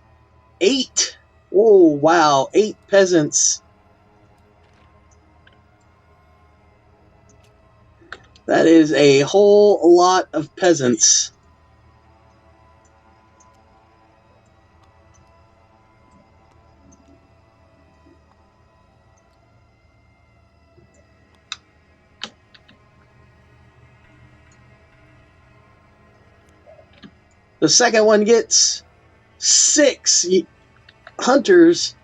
8. Oh, wow, 8 peasants. That is a whole lot of peasants. The second one gets 6 hunters.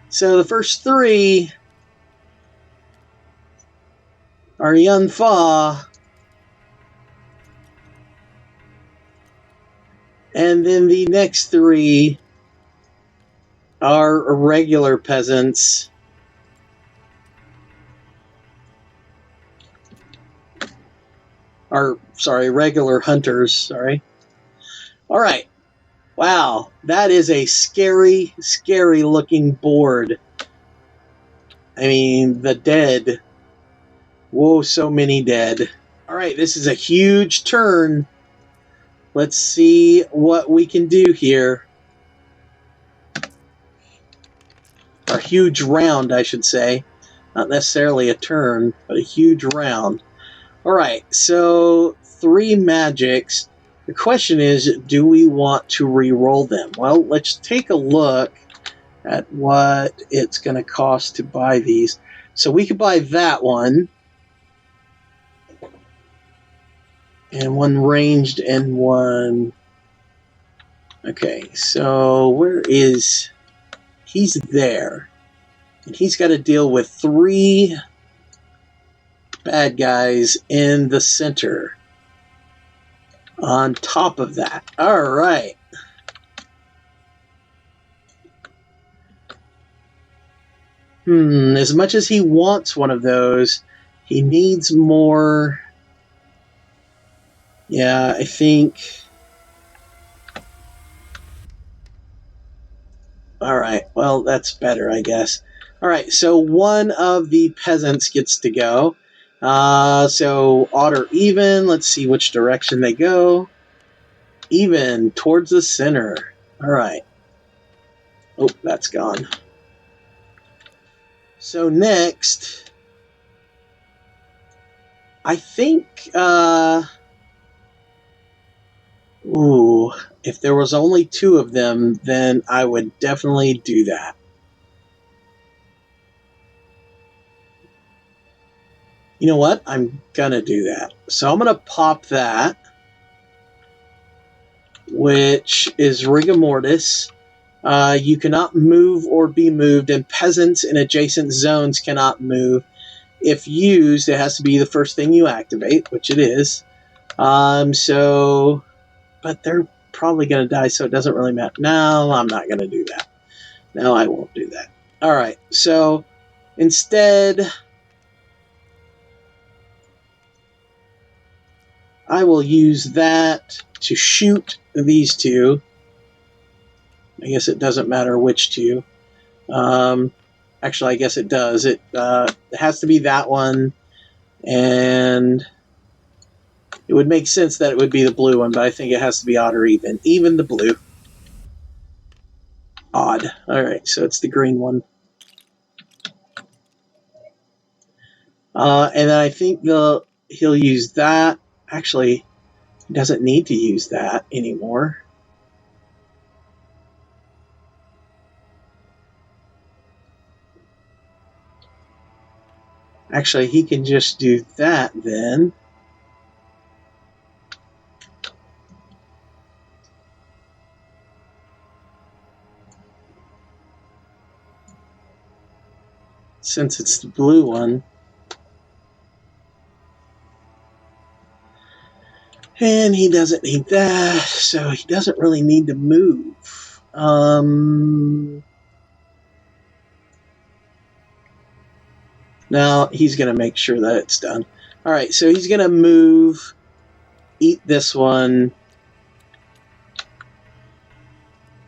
So the first 3 are Yanfa. And then the next 3 are regular peasants. Regular hunters, sorry. All right. Wow, that is a scary, scary looking board. I mean, the dead. Whoa, so many dead. All right, this is a huge turn. Let's see what we can do here. A huge round, I should say. Not necessarily a turn, but a huge round. All right, so 3 magics. The question is, do we want to re-roll them? Well, let's take a look at what it's going to cost to buy these. So we could buy that one. And 1 ranged and 1... Okay, so where is... He's there. And he's got to deal with 3 bad guys in the center. On top of that. All right. As much as he wants one of those, he needs more. Yeah, I think. All right. Well, that's better, I guess. All right. So 1 of the peasants gets to go. So odd or even. Let's see which direction they go. Even, towards the center. All right. Oh, that's gone. So next, I think, ooh, if there was only 2 of them, then I would definitely do that. You know what? I'm gonna do that. So I'm gonna pop that, which is rigor mortis. You cannot move or be moved, and peasants in adjacent zones cannot move. If used, it has to be the first thing you activate, which it is. But they're probably going to die, so it doesn't really matter. No, I'm not going to do that. No, I won't do that. All right, so instead, I will use that to shoot these 2. I guess it doesn't matter which 2. Actually, I guess it does. It has to be that one, and it would make sense that it would be the blue one, but I think it has to be odd or even. Even the blue. Odd. All right, so it's the green one. And then I think he'll use that. Actually, he doesn't need to use that anymore. Actually, he can just do that then. Since it's the blue one. And he doesn't need that, so he doesn't really need to move. Now he's going to make sure that it's done. All right, so he's going to move, eat this one,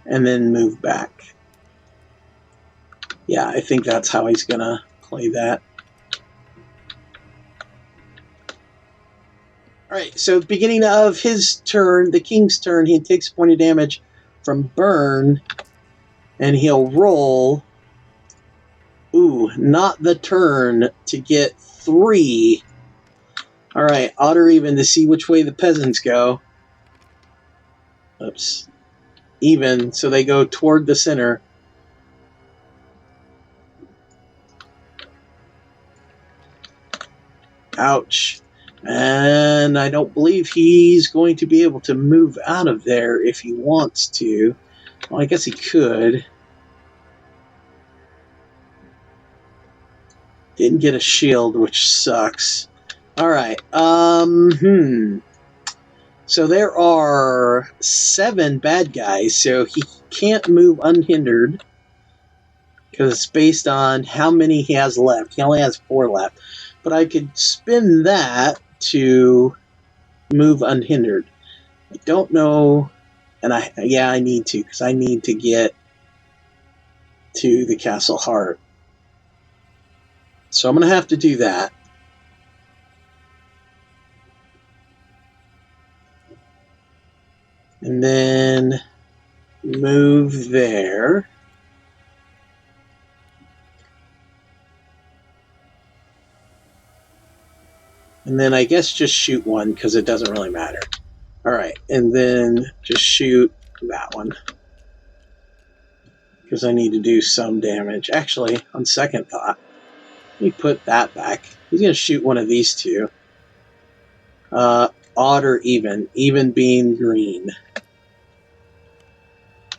and then move back. Yeah, I think that's how he's going to play that. All right, so beginning of his turn, the king's turn, he takes a point of damage from burn, and he'll roll. Ooh, not the turn to get 3. All right, odd or even to see which way the peasants go. Oops. Even, so they go toward the center. Ouch. And I don't believe he's going to be able to move out of there if he wants to. Well, I guess he could. Didn't get a shield, which sucks. Alright, So there are 7 bad guys, so he can't move unhindered. Because it's based on how many he has left. He only has 4 left. But I could spin that to move unhindered. I don't know, and I need to, because I need to get to the Castle Heart. So I'm going to have to do that. And then move there. And then I guess just shoot one, because it doesn't really matter. Alright, and then just shoot that one. Because I need to do some damage. Actually, on second thought, let me put that back. He's going to shoot one of these 2. Odd or even. Even being green.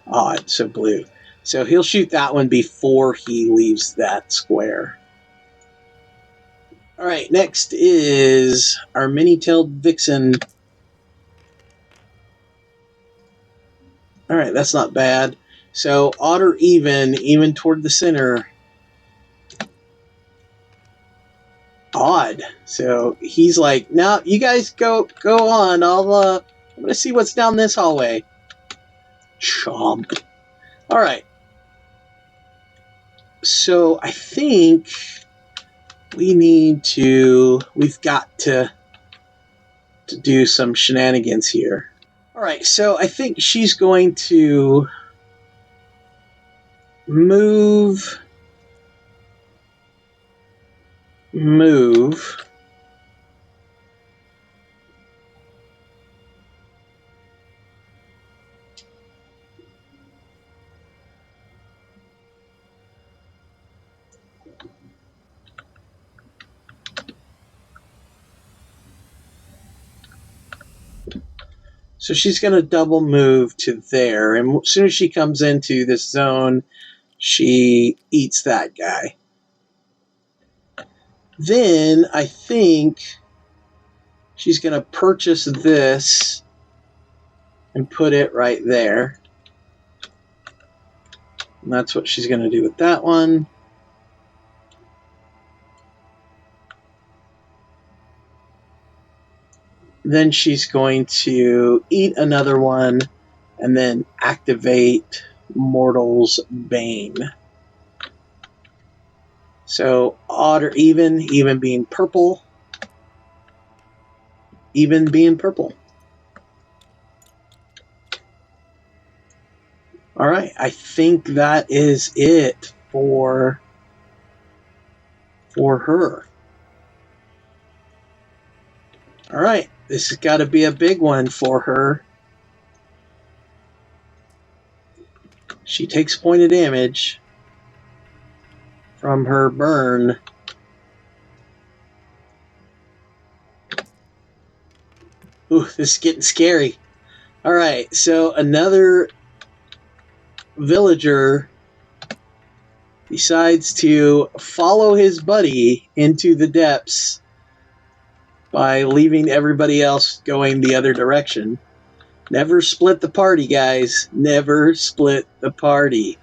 Odd, so blue. So he'll shoot that one before he leaves that square. Alright, next is our many-tailed vixen. Alright, that's not bad. So odd or even toward the center. Odd. So he's like, no, you guys go on. I'm gonna see what's down this hallway. Chomp. Alright. So I think we've got to do some shenanigans here. All right, so I think she's going to move. So she's going to double move to there, and as soon as she comes into this zone, she eats that guy. Then I think she's going to purchase this and put it right there. And that's what she's going to do with that one. Then she's going to eat another one and then activate Mortal's Bane. So odd or even, even being purple. Even being purple. All right, I think that is it for her. All right, this has got to be a big one for her. She takes a point of damage from her burn. Ooh, this is getting scary. All right, so another villager decides to follow his buddy into the depths by leaving everybody else going the other direction. Never split the party, guys. Never split the party.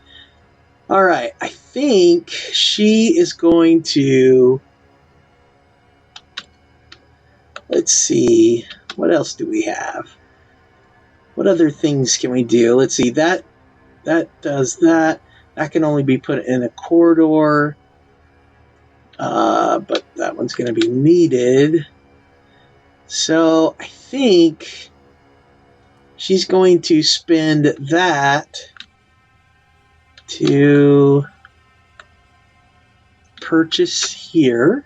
All right, I think she is going to... Let's see. What else do we have? What other things can we do? Let's see. That does that. That can only be put in a corridor. But that one's going to be needed. So I think she's going to spend that to purchase here.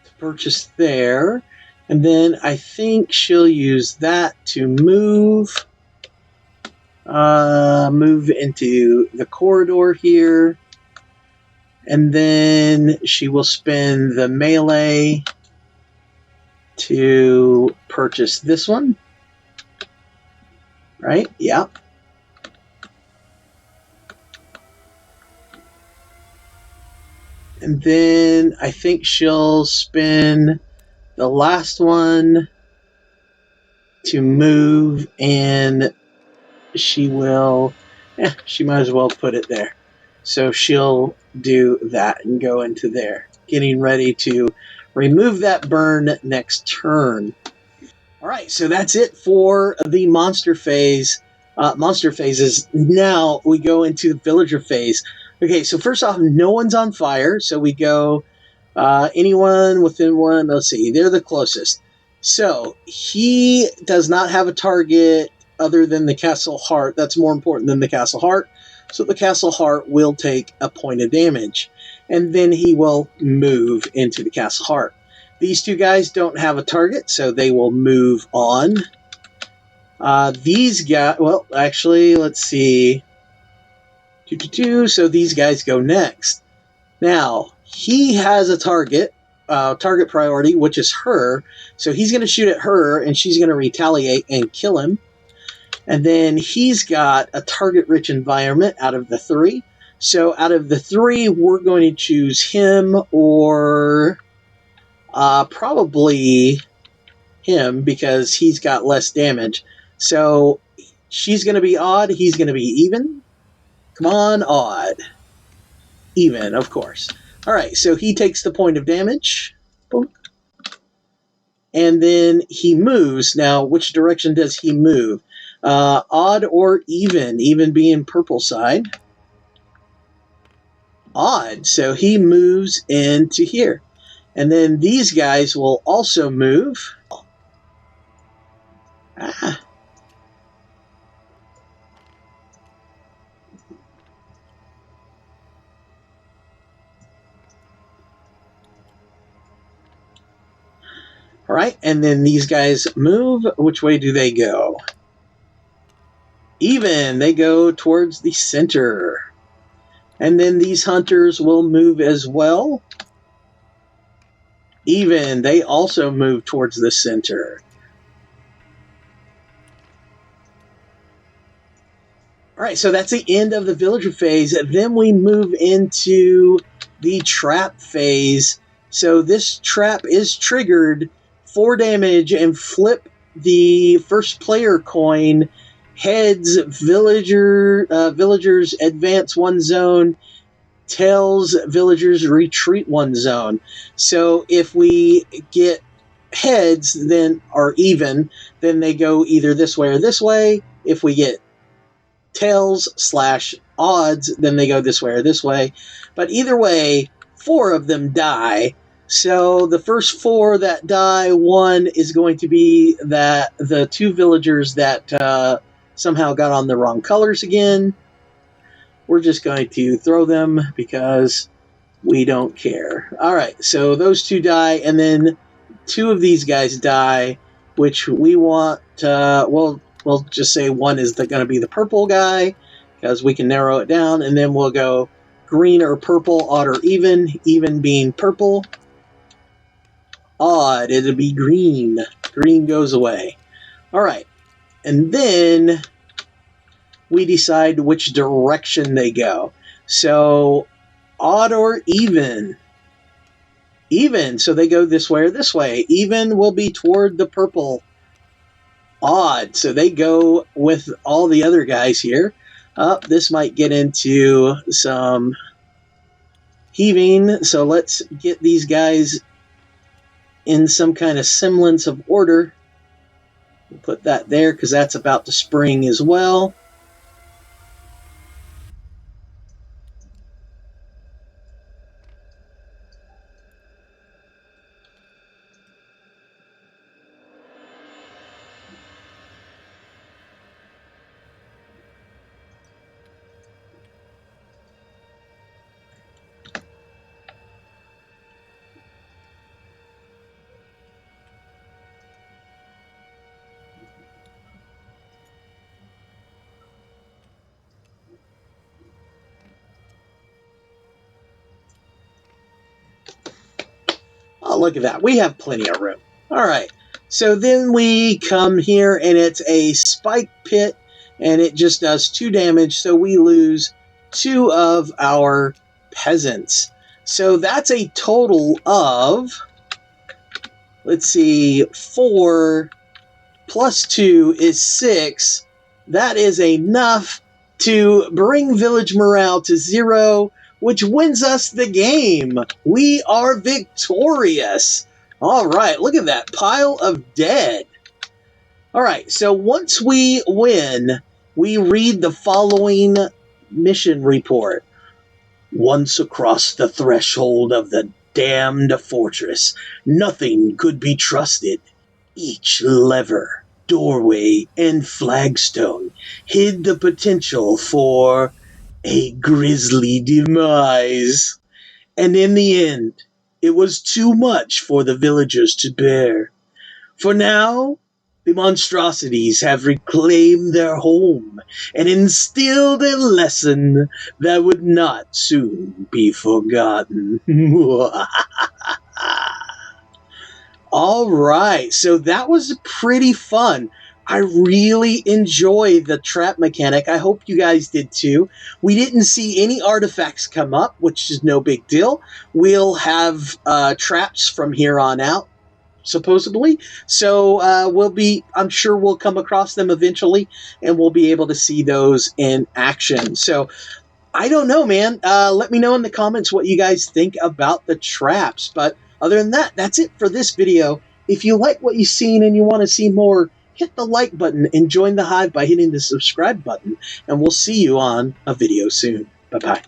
To purchase there. And then I think she'll use that to move into the corridor here. And then she will spend the melee to purchase this one. Right? Yeah. And then I think she'll spend the last one to move, and she will, she might as well put it there. So she'll do that and go into there, getting ready to remove that burn next turn. All right, so that's it for the monster phase. Monster phases. Now we go into the villager phase. Okay, so first off, no one's on fire, so we go anyone within one. Let's see, they're the closest. So he does not have a target other than the castle heart. That's more important than the castle heart. So the castle heart will take a point of damage, and then he will move into the castle heart. These two guys don't have a target, so they will move on. These guys, well, actually, let's see. So these guys go next. Now, he has a target priority, which is her. So he's going to shoot at her, and she's going to retaliate and kill him. And then he's got a target-rich environment out of the three. So out of the three, we're going to choose him or probably him because he's got less damage. So she's going to be odd. He's going to be even. Come on, odd. Even, of course. All right, so he takes the point of damage. Boom. And then he moves. Now, which direction does he move? Odd or even? Even being purple side. Odd. So he moves into here. And then these guys will also move. Ah. All right, and then these guys move. Which way do they go? Even. They go towards the center. And then these hunters will move as well. Even. They also move towards the center. All right, so that's the end of the villager phase. Then we move into the trap phase. So this trap is triggered 4 damage and flip the first player coin. Heads, villagers advance 1 zone. Tails, villagers retreat 1 zone. So if we get heads, then or even, then they go either this way or this way. If we get tails/odds, then they go this way or this way. But either way, 4 of them die. So the first 4 that die, 1 is going to be that the 2 villagers that somehow got on the wrong colors again. We're just going to throw them because we don't care. All right, so those 2 die, and then 2 of these guys die, which we want. We'll just say 1 is going to be the purple guy because we can narrow it down, and then we'll go green or purple, odd or even. Even being purple. Odd, it'll be green. Green goes away. All right, and then we decide which direction they go. So odd or even. Even, so they go this way or this way. Even will be toward the purple. Odd, so they go with all the other guys here. This might get into some heaving, so let's get these guys in some kind of semblance of order. We'll put that there because that's about to spring as well. Oh, look at that. We have plenty of room. All right. So then we come here, and it's a spike pit, and it just does 2 damage, so we lose 2 of our peasants. So that's a total of, let's see, 4 plus 2 is 6. That is enough to bring village morale to 0, which wins us the game. We are victorious. All right, look at that pile of dead. All right, so once we win, we read the following mission report. Once across the threshold of the damned fortress, nothing could be trusted. Each lever, doorway, and flagstone hid the potential for a grisly demise. And in the end, it was too much for the villagers to bear. For now, the monstrosities have reclaimed their home and instilled a lesson that would not soon be forgotten. All right, so that was pretty fun. I really enjoy the trap mechanic. I hope you guys did too. We didn't see any artifacts come up, which is no big deal. We'll have traps from here on out, supposedly. So I'm sure we'll come across them eventually, and we'll be able to see those in action. So I don't know, man. Let me know in the comments what you guys think about the traps. But other than that, that's it for this video. If you like what you've seen and you want to see more, hit the like button and join the Hive by hitting the subscribe button. And we'll see you on a video soon. Bye-bye.